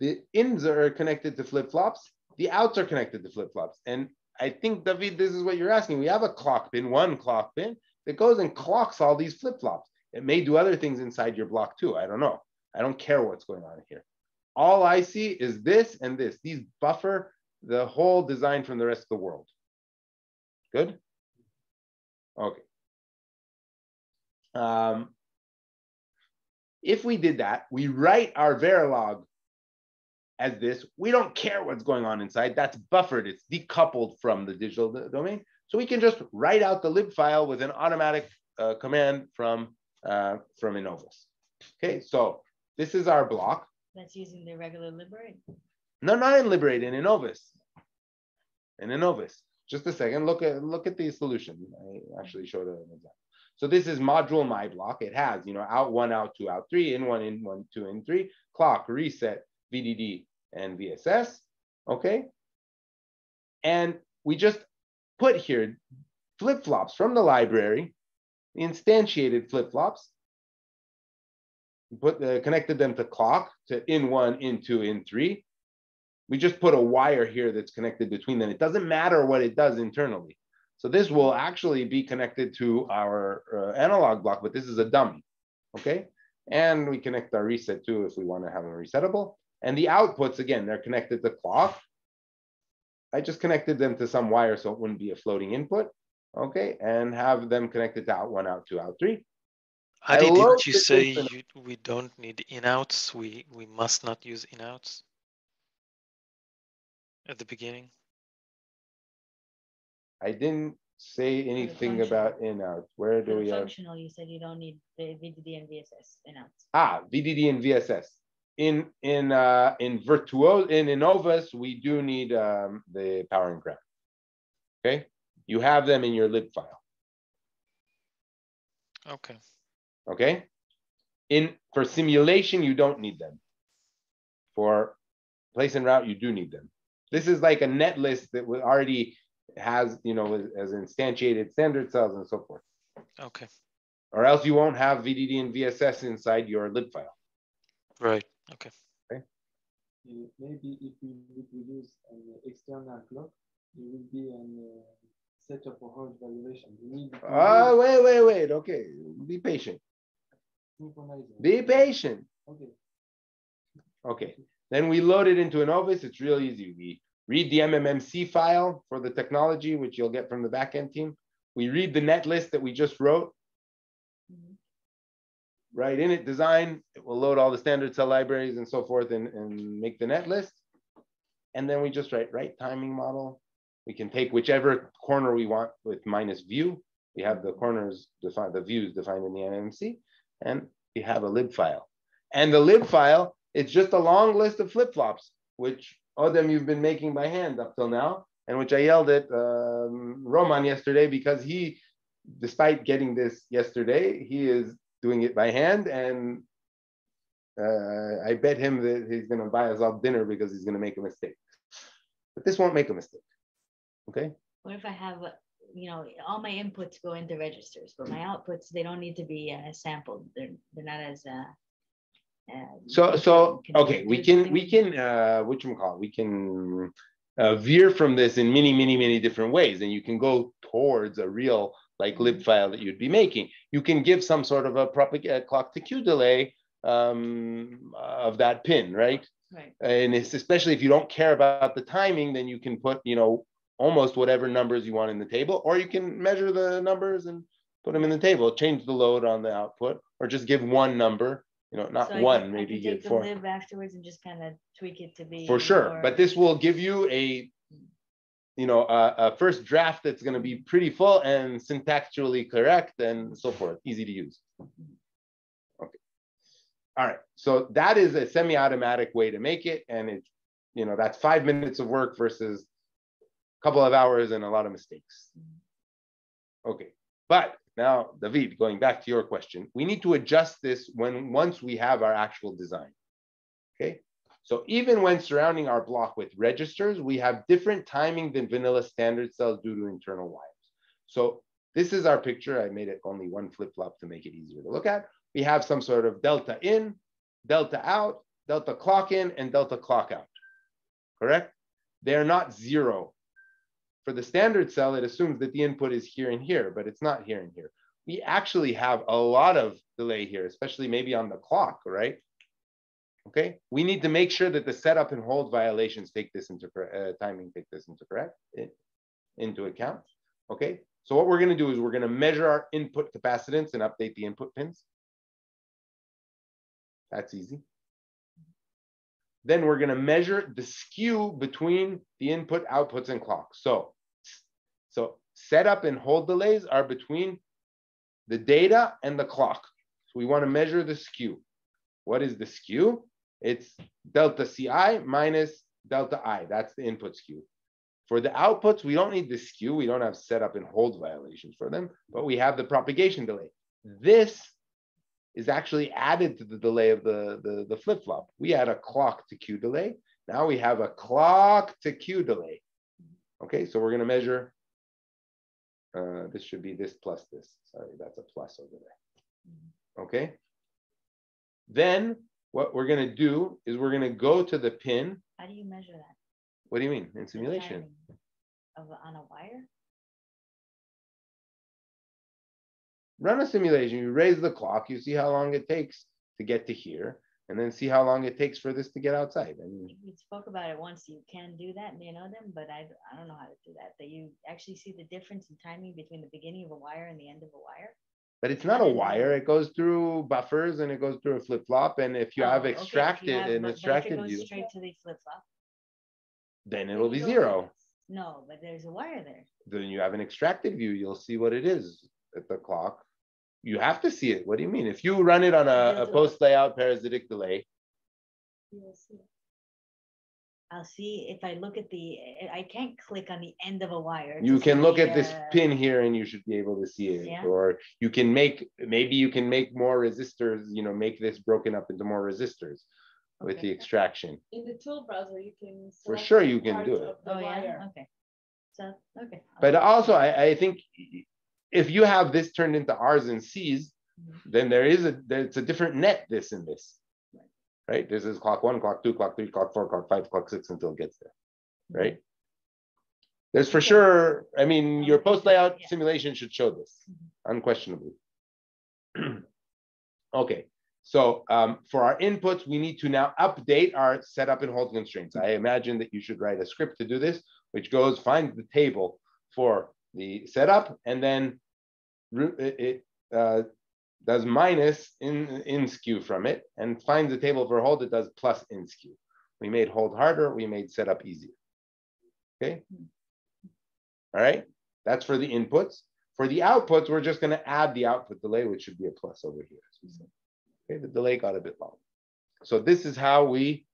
The ins are connected to flip-flops. The outs are connected to flip-flops. And I think, David, this is what you're asking. We have a clock pin, one clock pin, that goes and clocks all these flip-flops. It may do other things inside your block too. I don't know. I don't care what's going on here. All I see is this and this. These buffer the whole design from the rest of the world. Good? Okay. If we did that, we write our Verilog as this. We don't care what's going on inside. That's buffered. It's decoupled from the digital domain. So we can just write out the lib file with an automatic command from Innovus. Okay, so this is our block. That's using the regular liberate? No, not in Liberate, in Innovus. In Innovus. just a second. Look at the solution. I actually showed an example. So this is module my block. It has, out 1, out 2, out 3, in 1, 2, in 3, clock, reset, VDD, and VSS. Okay. And we just put here flip-flops from the library, instantiated flip-flops, connected them to clock, to in 1, in 2, in 3. We just put a wire here that's connected between them. It doesn't matter what it does internally. So this will actually be connected to our analog block, but this is a dummy, okay? And we connect our reset too if we want to have them resettable. And the outputs, again, they're connected to clock. I just connected them to some wire so it wouldn't be a floating input, okay? And have them connected to out 1, out 2, out 3. Adi, didn't you say we don't need in-outs? We must not use in-outs at the beginning? I didn't say anything about in-outs. Where do we have? Functional, you said you don't need the VDD and VSS in-outs. VDD and VSS. In Innovus, we do need the power and ground. Okay, you have them in your lib file. Okay. Okay. For simulation, you don't need them. For place and route, you do need them. This is like a net list that already has, as instantiated standard cells and so forth. Okay. Or else you won't have VDD and VSS inside your lib file. Right. Okay. Okay. Maybe if we would use an external clock, it will be a setup for hold valuation. Wait. Okay. Be patient. Be patient. Okay. Okay. Then we load it into Innovus. It's real easy. We read the MMMC file for the technology, which you'll get from the backend team. We read the net list that we just wrote. Right in it, design. It will load all the standard cell libraries and so forth and make the net list. And then we just write timing model. We can take whichever corner we want with minus view. We have the corners defined, the views defined in the MMC, and we have a lib file. And the lib file, it's just a long list of flip-flops, which Odem you've been making by hand up till now, and which I yelled at Roman yesterday because he, despite getting this yesterday, he is doing it by hand, and I bet him that he's going to buy us all dinner because he's going to make a mistake. But this won't make a mistake, okay? What if I have, all my inputs go into registers, but my outputs, they don't need to be sampled. They're not as okay, we can whatchamacallit, we can veer from this in many different ways, and you can go towards a real lib file that you'd be making. You can give some sort of a clock to Q delay of that pin, right? Right. And it's especially if you don't care about the timing, then you can put almost whatever numbers you want in the table, or you can measure the numbers and put them in the table, change the load on the output, or just give one number. Not so one, maybe give 4. Lib afterwards and just kind of tweak it to be for sure. But this will give you a first draft that's going to be pretty full and syntactically correct and so forth, easy to use. Okay. All right. So that is a semi-automatic way to make it, and it's that's 5 minutes of work versus a couple of hours and a lot of mistakes. Okay. But now, David, going back to your question, we need to adjust this once we have our actual design. Okay. So even when surrounding our block with registers, we have different timing than vanilla standard cells due to internal wires. So this is our picture. I made it only one flip-flop to make it easier to look at. We have some sort of delta in, delta out, delta clock in, and delta clock out. Correct? They're not zero. For the standard cell, it assumes that the input is here and here, but it's not here and here. We actually have a lot of delay here, especially maybe on the clock, right? Okay, we need to make sure that the setup and hold violations take this into timing, take this into account. Okay, so what we're going to do is we're going to measure our input capacitance and update the input pins. That's easy. Then we're going to measure the skew between the input, outputs, and clocks. So setup and hold delays are between the data and the clock. So we want to measure the skew. What is the skew? It's delta CI minus delta I. That's the input skew. For the outputs, we don't need the skew. We don't have setup and hold violations for them, but we have the propagation delay. This is actually added to the delay of the flip-flop. We had a clock to Q delay. Now we have a clock to Q delay. Okay, so we're going to measure. This should be this plus this. Sorry, that's a plus over there. Okay. Then what we're going to do is we're going to go to the pin. How do you measure that? What do you mean in simulation? On a wire? Run a simulation. You raise the clock. You see how long it takes to get to here, and then see how long it takes for this to get outside. And we spoke about it once. You can do that, you know them, but I don't know how to do that. That you actually see the difference in timing between the beginning of a wire and the end of a wire. But it's not a wire. It goes through buffers and it goes through a flip flop. And if you have extracted an extracted view, view, straight to the flip flop, then it'll be zero. No, but there's a wire there. Then you have an extracted view. You'll see what it is at the clock. You have to see it. What do you mean? If you run it on a post layout parasitic delay, you'll see it. I'll see if I look at I can't click on the end of a wire. You can look at this pin here and you should be able to see it. Yeah. Or you can maybe you can make more resistors, make this broken up into more resistors with the extraction. In the tool browser, you can. For sure you can do it. Yeah, okay. So, okay. But also I think if you have this turned into R's and C's, then there's a different net this and this. Right? This is clock 1, clock 2, clock 3, clock 4, clock 5, clock 6 until it gets there. Right? There's for sure, your post layout simulation should show this, unquestionably. Okay, so for our inputs, we need to now update our setup and hold constraints. I imagine that you should write a script to do this, which finds the table for the setup, and then it does minus in skew from it, and finds the table for hold. It does plus in skew. We made hold harder. We made setup easier. Okay. All right. That's for the inputs. For the outputs, we're just going to add the output delay, which should be a plus over here. As we said. Okay. The delay got a bit long. So this is how we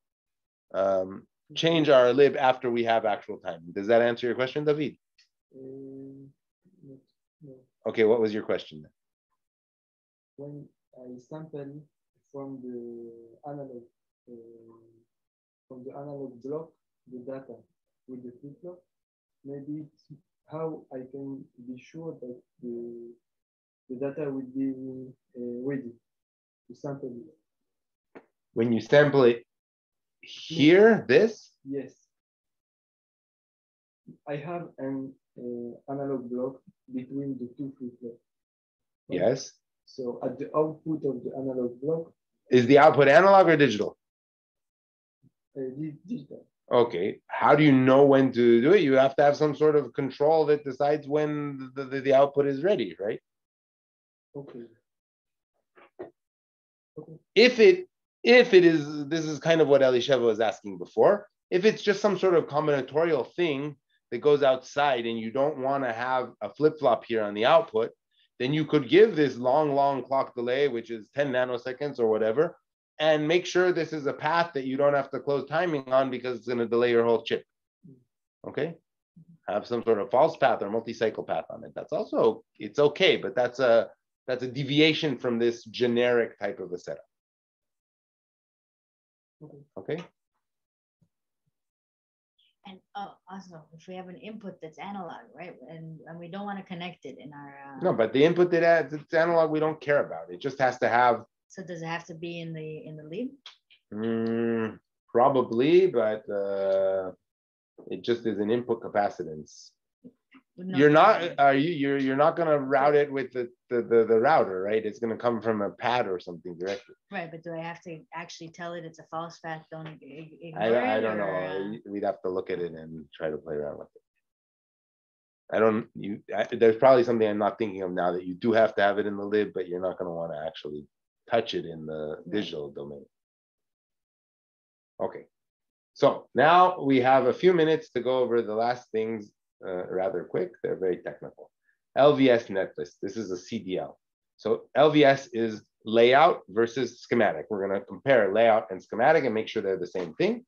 change our lib after we have actual timing. Does that answer your question, David? No. Okay. What was your question then? When I sample from the analog block the data with the flip-flop, maybe how I can be sure that the data will be ready to sample it. When you sample it here, this? Yes. I have an analog block between the two flip-flops. Yes. So at the output of the analog block. Is the output analog or digital? Digital. Okay. How do you know when to do it? You have to have some sort of control that decides when the output is ready, right? Okay. If it is, this is kind of what Elisheva was asking before. If it's just some sort of combinatorial thing that goes outside and you don't want to have a flip-flop here on the output, then you could give this long clock delay, which is 10 nanoseconds or whatever, and make sure this is a path that you don't have to close timing on because it's going to delay your whole chip. Okay? Have some sort of false path or multi-cycle path on it. That's also, it's okay, but that's a deviation from this generic type of a setup. Okay? And also, if we have an input that's analog, right, and we don't want to connect it in our no, but the input that it's analog, we don't care about. It just has to have. So does it have to be in the lead? Probably, but it just is an input capacitance. No, You're not going to route it with the router, right? It's going to come from a pad or something directly. Right, but do I have to actually tell it it's a false path? Don't ignore I don't know. We'd have to look at it and try to play around with it. There's probably something I'm not thinking of now that you do have to have it in the lib, but you're not going to want to actually touch it in the digital domain. Okay. So now we have a few minutes to go over the last things. Rather quick, they're very technical. LVS netlist, this is a CDL. So LVS is layout versus schematic. We're going to compare layout and schematic and make sure they're the same thing.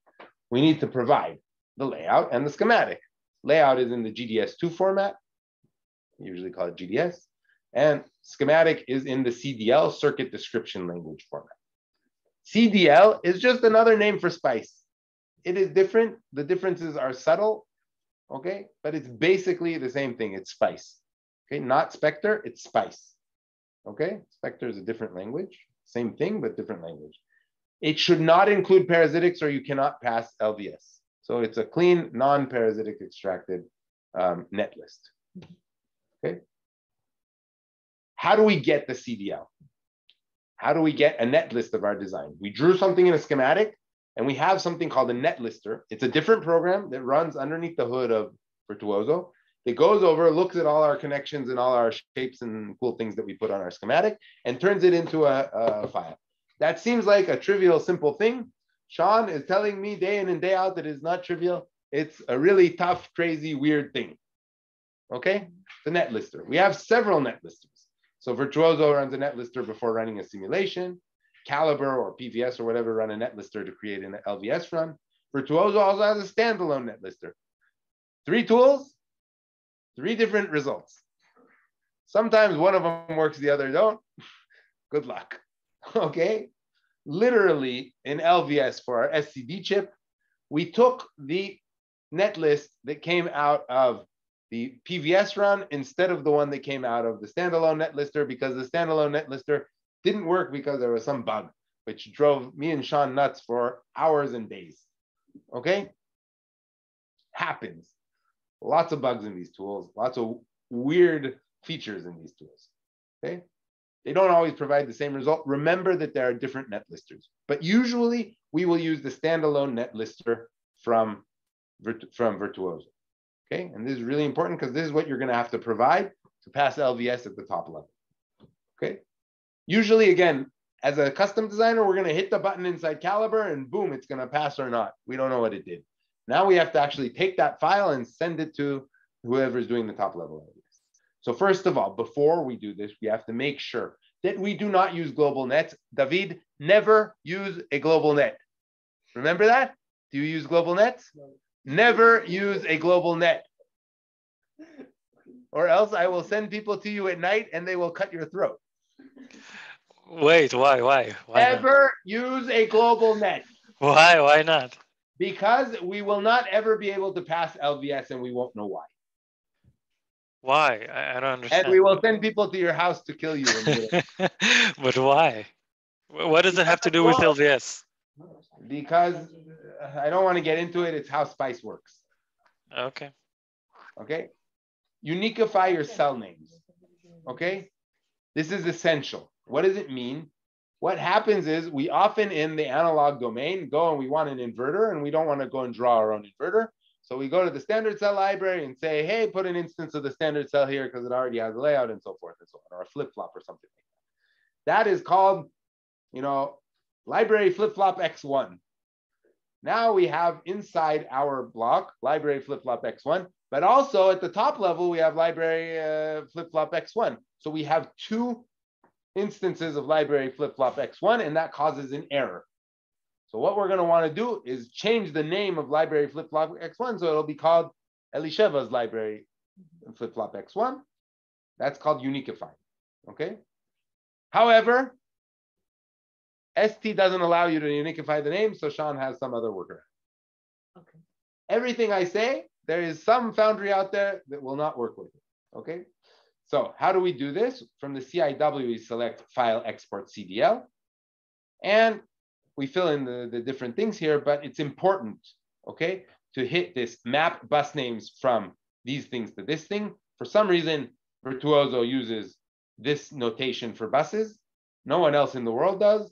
We need to provide the layout and the schematic. Layout is in the GDS2 format. We usually call it GDS. And schematic is in the CDL, circuit description language format. CDL is just another name for SPICE. It is different. The differences are subtle, okay? But it's basically the same thing. It's SPICE, okay? Not Spectre, it's SPICE, okay? Spectre is a different language. Same thing, but different language. It should not include parasitics or you cannot pass LVS. So it's a clean, non-parasitic extracted net list, okay? How do we get the CDL? How do we get a net list of our design? We drew something in a schematic and we have something called a net lister. It's a different program that runs underneath the hood of Virtuoso. It goes over, looks at all our connections and all our shapes and cool things that we put on our schematic and turns it into a file. That seems like a trivial, simple thing. Sean is telling me day in and day out that it's not trivial. It's a really tough, crazy, weird thing. Okay, the net lister. We have several net listers. So Virtuoso runs a net lister before running a simulation. Calibre or PVS or whatever run a net lister to create an LVS run. Virtuoso also has a standalone net lister. 3 tools, 3 different results. Sometimes one of them works, the other don't. Good luck. Okay. Literally in LVS for our SCD chip, we took the net list that came out of the PVS run instead of the one that came out of the standalone net lister, because the standalone net lister didn't work because there was some bug, which drove me and Sean nuts for hours and days. Okay? Happens. Lots of bugs in these tools, lots of weird features in these tools. Okay? They don't always provide the same result. Remember that there are different net listers, but usually we will use the standalone net lister from Virtuoso. Okay, and this is really important because this is what you're going to have to provide to pass LVS at the top level. Okay, usually, again, as a custom designer, we're going to hit the button inside Calibre and boom, it's going to pass or not. We don't know what it did. Now we have to actually take that file and send it to whoever is doing the top level LVS. So first of all, before we do this, we have to make sure that we do not use global nets. David, never use a global net. Remember that? Do you use global nets? No. Never use a global net, or else I will send people to you at night and they will cut your throat. Wait, why Never use a global net. Why not? Because we will not ever be able to pass LVS and we won't know why. Why? I don't understand. And we will send people to your house to kill you. But why? What does it have to do with LVS? Because I don't want to get into it. It's how SPICE works. Okay. Okay. Uniquify your cell names. Okay. This is essential. What does it mean? What happens is we often in the analog domain go and we want an inverter and we don't want to go and draw our own inverter. So we go to the standard cell library and say, hey, put an instance of the standard cell here because it already has a layout and so forth and so on, or a flip-flop or something like that. That is called, library flip-flop X1. Now we have inside our block library flip-flop X1, but also at the top level, we have library flip-flop X1. So we have 2 instances of library flip-flop X1, and that causes an error. So what we're going to want to do is change the name of library flip-flop X1, so it'll be called Elisheva's library flip-flop X1. That's called uniquify, okay? However, ST doesn't allow you to uniquify the name, so Sean has some other workaround. Okay. Everything I say, there is some foundry out there that will not work with it, okay? So how do we do this? From the CIW, we select File Export CDL, and we fill in the different things here, but it's important, okay, to hit this map bus names from these things to this thing. For some reason, Virtuoso uses this notation for buses. No one else in the world does.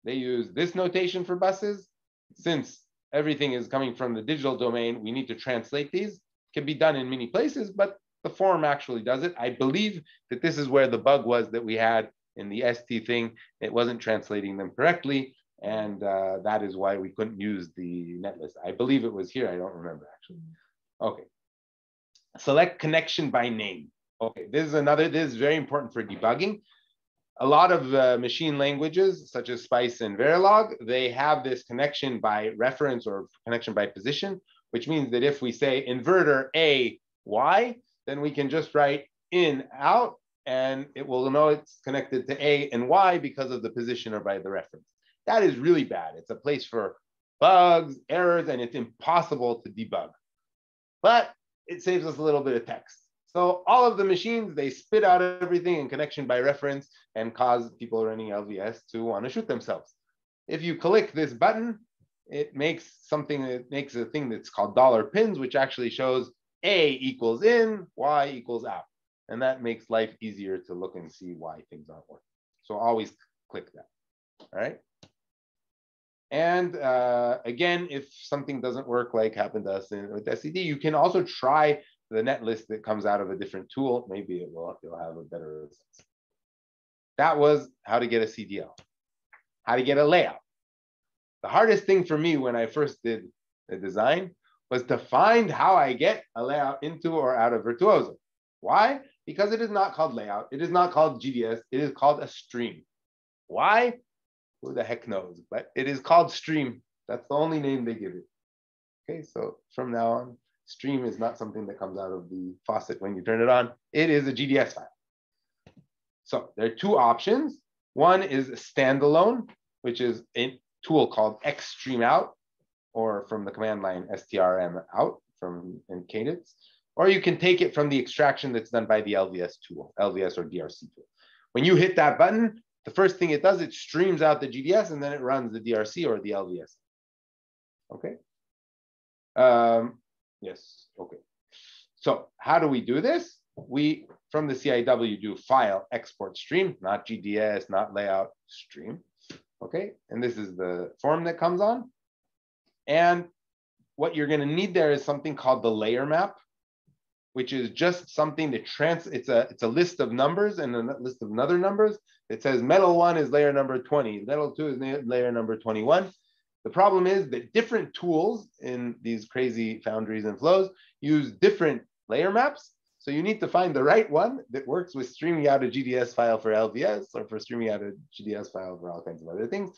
They use this notation for buses. Since everything is coming from the digital domain, we need to translate these. It can be done in many places, but the form actually does it. I believe that this is where the bug was that we had in the ST thing. It wasn't translating them correctly, and that is why we couldn't use the netlist. I believe it was here. I don't remember actually. Okay. Select connection by name. Okay, this is very important for debugging. A lot of machine languages, such as SPICE and Verilog, they have this connection by reference or connection by position. which means that if we say inverter A, Y, then we can just write in, out, and it will know it's connected to A and Y because of the position or by the reference. That is really bad. It's a place for bugs, errors, and it's impossible to debug. But it saves us a little bit of text. So all of the machines, they spit out everything in connection by reference and cause people running LVS to want to shoot themselves. If you click this button, it makes something that makes a thing that's called $pins, which actually shows A equals in, Y equals out. And that makes life easier to look and see why things aren't working. So always click that, all right? And again, if something doesn't work like happened to us with SCD, you can also try the net list that comes out of a different tool. Maybe you'll have a better results. That was how to get a CDL, how to get a layout. The hardest thing for me when I first did the design was to find how I get a layout into or out of Virtuoso. Why? Because it is not called layout. It is not called GDS. It is called a stream. Why? Who the heck knows? But it is called stream. That's the only name they give it. Okay, so from now on, stream is not something that comes out of the faucet when you turn it on. It is a GDS file. So there are two options. One is standalone, which is a tool called xstream out, or from the command line strm out from in Cadence, or you can take it from the extraction that's done by the LVS tool, LVS or DRC tool. When you hit that button, the first thing it does, it streams out the GDS and then it runs the DRC or the LVS. Okay. Yes. Okay. So how do we do this? We, from the CIW, do file export stream, not GDS, not layout, stream. Okay. And this is the form that comes on. And what you're going to need there is something called the layer map, which is just something that it's a list of numbers and a list of other numbers. It says metal 1 is layer number 20, metal 2 is layer number 21. The problem is that different tools in these crazy foundries and flows use different layer maps. So you need to find the right one that works with streaming out a GDS file for LVS or for streaming out a GDS file for all kinds of other things.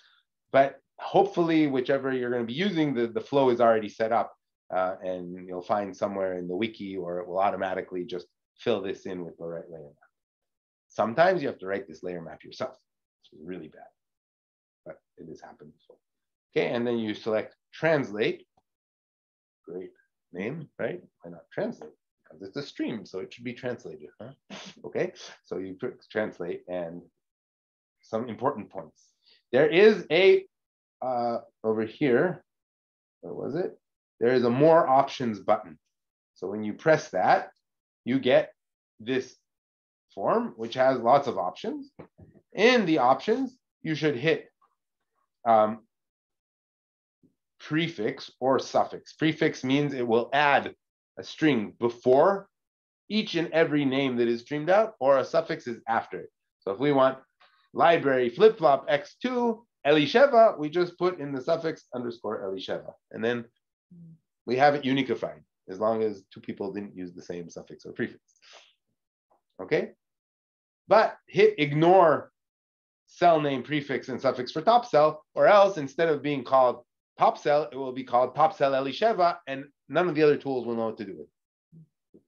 But hopefully, whichever you're going to be using, the flow is already set up. And you'll find somewhere in the wiki, or it will automatically just fill this in with the right layer map. Sometimes you have to write this layer map yourself. It's really bad, but it has happened before. Okay, and then you select translate. Great name, right? Why not translate? Because it's a stream, so it should be translated, huh? Okay, so you click translate, and some important points. There is a, over here, where was it? There is a more options button. So when you press that, you get this form, which has lots of options. In the options, you should hit prefix or suffix. Prefix means it will add a string before each and every name that is streamed out, or a suffix is after it. So if we want library flip-flop x2 Elisheva, we just put in the suffix underscore Elisheva. And then we have it unified, as long as two people didn't use the same suffix or prefix. Okay? But hit ignore cell name, prefix, and suffix for top cell, or else instead of being called top cell, it will be called top cell Elisheva, and none of the other tools will know what to do with it.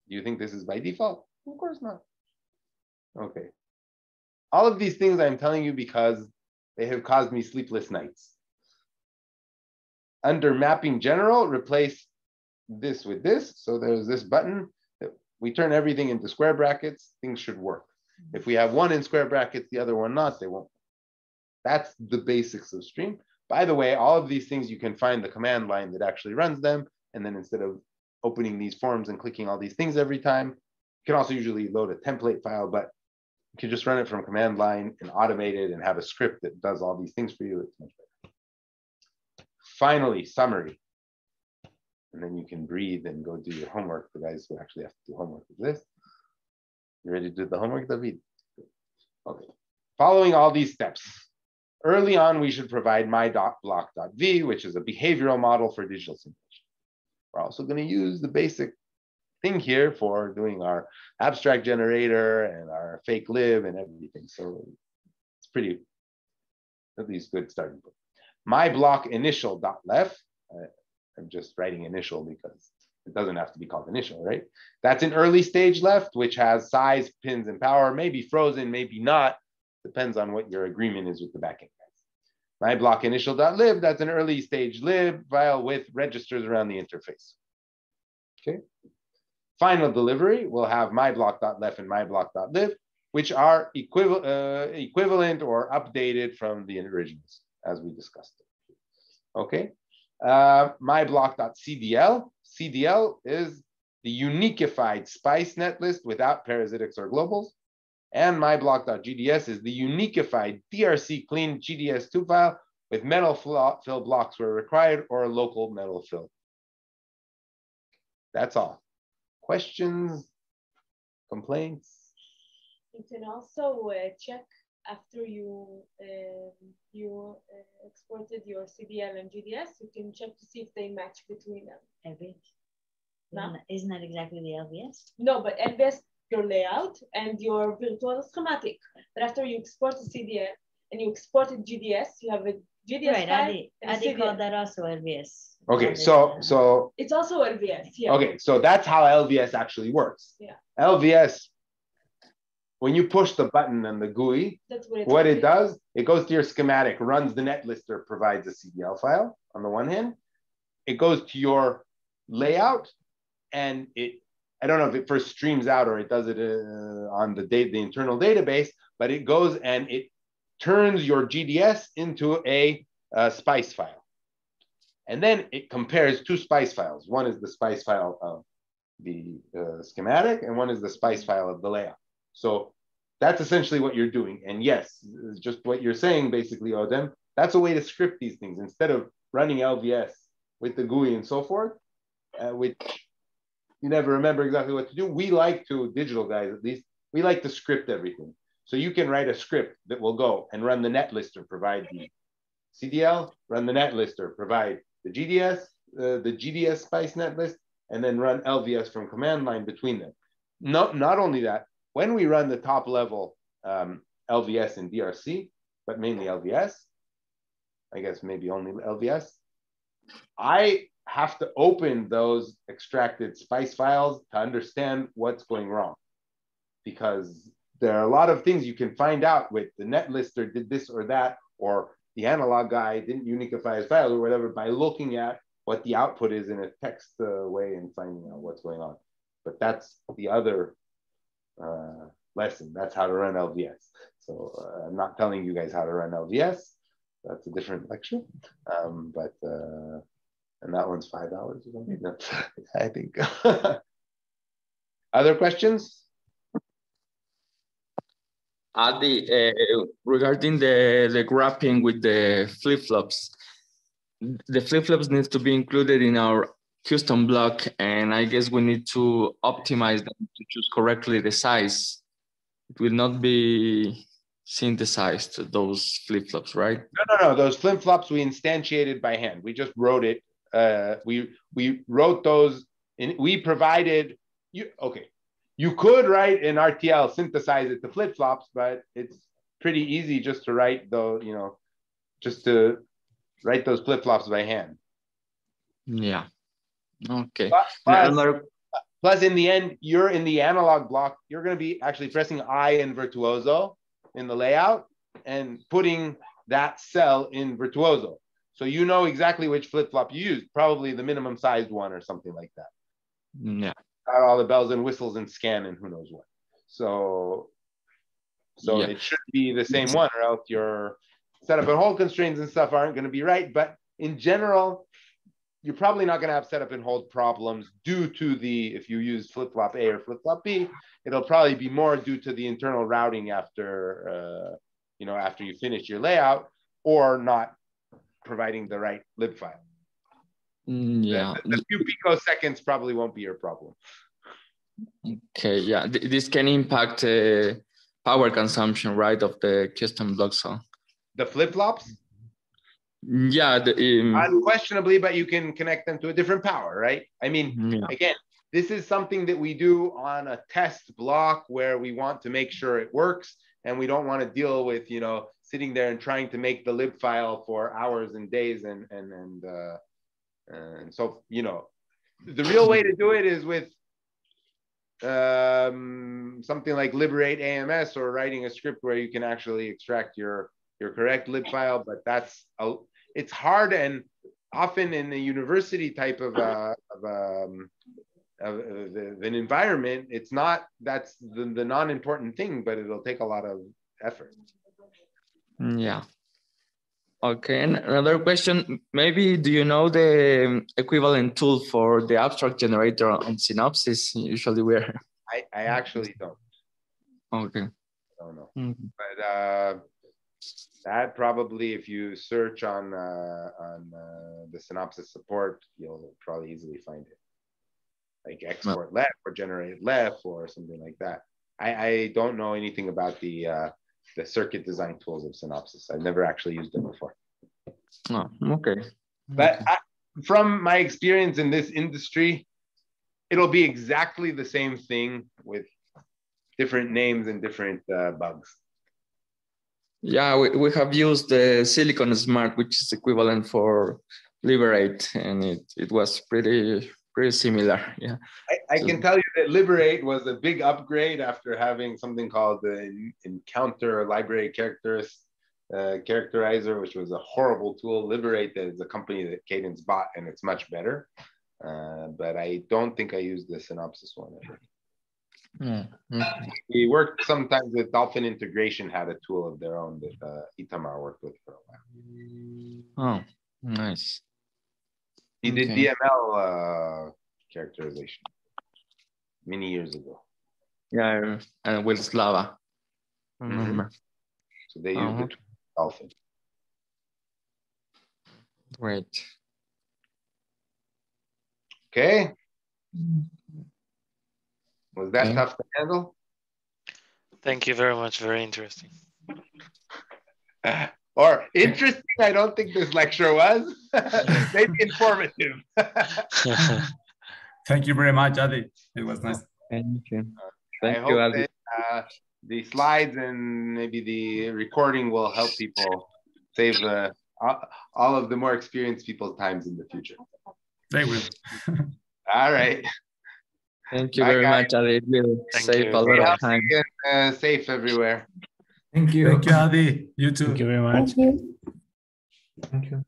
Do you think this is by default? Of course not. Okay. All of these things I'm telling you because they have caused me sleepless nights. Under mapping general, replace this with this. So there's this button. We turn everything into square brackets. Things should work. If we have one in square brackets, the other one not, they won't. That's the basics of stream. By the way, all of these things, you can find the command line that actually runs them. And then instead of opening these forms and clicking all these things every time, you can also usually load a template file, but you can just run it from command line and automate it and have a script that does all these things for you. It's much better. Finally, summary. And then you can breathe and go do your homework. The guys who actually have to do homework with this. You ready to do the homework, David? Okay. Following all these steps, early on, we should provide my.block.v, which is a behavioral model for digital simulation. We're also going to use the basic thing here for doing our abstract generator and our fake lib and everything. So it's pretty, at least good starting point. My block initial.left, I'm just writing initial because it doesn't have to be called initial, right? That's an early stage left, which has size, pins, and power, maybe frozen, maybe not. Depends on what your agreement is with the backend guys. My block initial.lib, that's an early stage lib file with registers around the interface. Okay. Final delivery, we'll have my block.left and my block.lib, which are equivalent or updated from the originals, as we discussed. Okay. My block.cdl. CDL is the unified spice netlist without parasitics or globals. And my block.gds is the unified DRC clean GDS2 file with metal fill blocks where required or local metal fill. That's all. Questions, complaints? You can also check after you exported your CDL and GDS. You can check to see if they match between them. LVS. Isn't that exactly the LVS? No, but LVS your layout and your virtual schematic. But after you export the CDL and you exported GDS, you have a GDS file. Adi called that also LVS. Okay, so it's also LVS, yeah. Okay, so that's how LVS actually works. Yeah. LVS, when you push the button on the GUI, what it does, it goes to your schematic, runs the net lister, provides a CDL file on the one hand. It goes to your layout, and I don't know if it first streams out or it does it on the internal database, but it goes and it turns your GDS into a spice file. And then it compares two spice files. One is the spice file of the schematic, and one is the spice file of the layout. So that's essentially what you're doing. And yes, just what you're saying, basically, Odem, that's a way to script these things. Instead of running LVS with the GUI and so forth, which you never remember exactly what to do. We like to, digital guys at least, we like to script everything. So you can write a script that will go and run the net lister, provide the CDL, run the net lister, provide the GDS, the GDS spice net list, and then run LVS from command line between them. Not only that, when we run the top level LVS in DRC, but mainly LVS, I guess maybe only LVS, I have to open those extracted spice files to understand what's going wrong. Because there are a lot of things you can find out with the net lister did this or that, or the analog guy didn't unify his file or whatever by looking at what the output is in a text way and finding out what's going on. But that's the other lesson. That's how to run LVS. So I'm not telling you guys how to run LVS. That's a different lecture. And that one's $5 or something. No, I think. Other questions? Adi, regarding the graphing with the flip-flops, the flip-flops needs to be included in our custom block, and I guess we need to optimize them to choose correctly the size. It will not be synthesized, those flip-flops, right? No. Those flip-flops we instantiated by hand. We just wrote it. We wrote those, and we provided you. Okay, you could write an RTL, synthesize it to flip-flops, but it's pretty easy just to write those, just to write those flip-flops by hand. Yeah. Okay. Plus, in the end, you're in the analog block. You're going to be actually pressing I in Virtuoso in the layout and putting that cell in Virtuoso. So you know exactly which flip-flop you use, probably the minimum sized one or something like that. Yeah. Got all the bells and whistles and scan and who knows what. So yeah. It should be the same one, or else your setup and hold constraints and stuff aren't going to be right. But in general, you're probably not going to have setup and hold problems due to if you use flip-flop A or flip-flop B, it'll probably be more due to the internal routing after, after you finish your layout, or not providing the right lib file. Yeah. The few picoseconds probably won't be your problem. Okay, yeah. This can impact power consumption, right, of the custom block cell. The flip-flops? Yeah. Unquestionably, but you can connect them to a different power, right? I mean, again, this is something that we do on a test block where we want to make sure it works, and we don't want to deal with, sitting there and trying to make the lib file for hours and days and And so, you know, the real way to do it is with something like Liberate AMS, or writing a script where you can actually extract your correct lib file. But it's hard, and often in the university type of an environment, it's not, that's the non-important thing, but it'll take a lot of effort. Yeah. Okay, and another question, maybe do you know the equivalent tool for the abstract generator on Synopsys? Usually we're... I actually don't. Okay. I don't know. But that probably, if you search on the Synopsys support, you'll probably easily find it. Like export left or generate left or something like that. I don't know anything about the circuit design tools of Synopsys. I've never actually used them before. Oh, okay. But from my experience in this industry, it'll be exactly the same thing with different names and different bugs. Yeah, we have used the Silicon Smart, which is equivalent for Liberate, and it was pretty similar. Yeah, I can tell you that Liberate was a big upgrade after having something called the Encounter Library Characterizer, which was a horrible tool. Liberate is a company that Cadence bought, and it's much better. But I don't think I used the Synopsys one ever. We worked sometimes with Dolphin Integration, had a tool of their own that Itamar worked with for a while. Oh, nice. He did DML characterization many years ago. Yeah, and with Slava. I remember. So they used it with Dolphin. Great. Okay. Was that tough to handle? Thank you very much. Very interesting. Or interesting, I don't think this lecture was. Maybe informative. Thank you very much, Adi. It was nice. Thank you. I hope that the slides and maybe the recording will help people save all of the more experienced people's times in the future. They will. All right. Thank you very much, Adi. It will save a lot of time. Safe everywhere. Thank you. Thank you, Adi. You too. Thank you very much. Thank you. Thank you.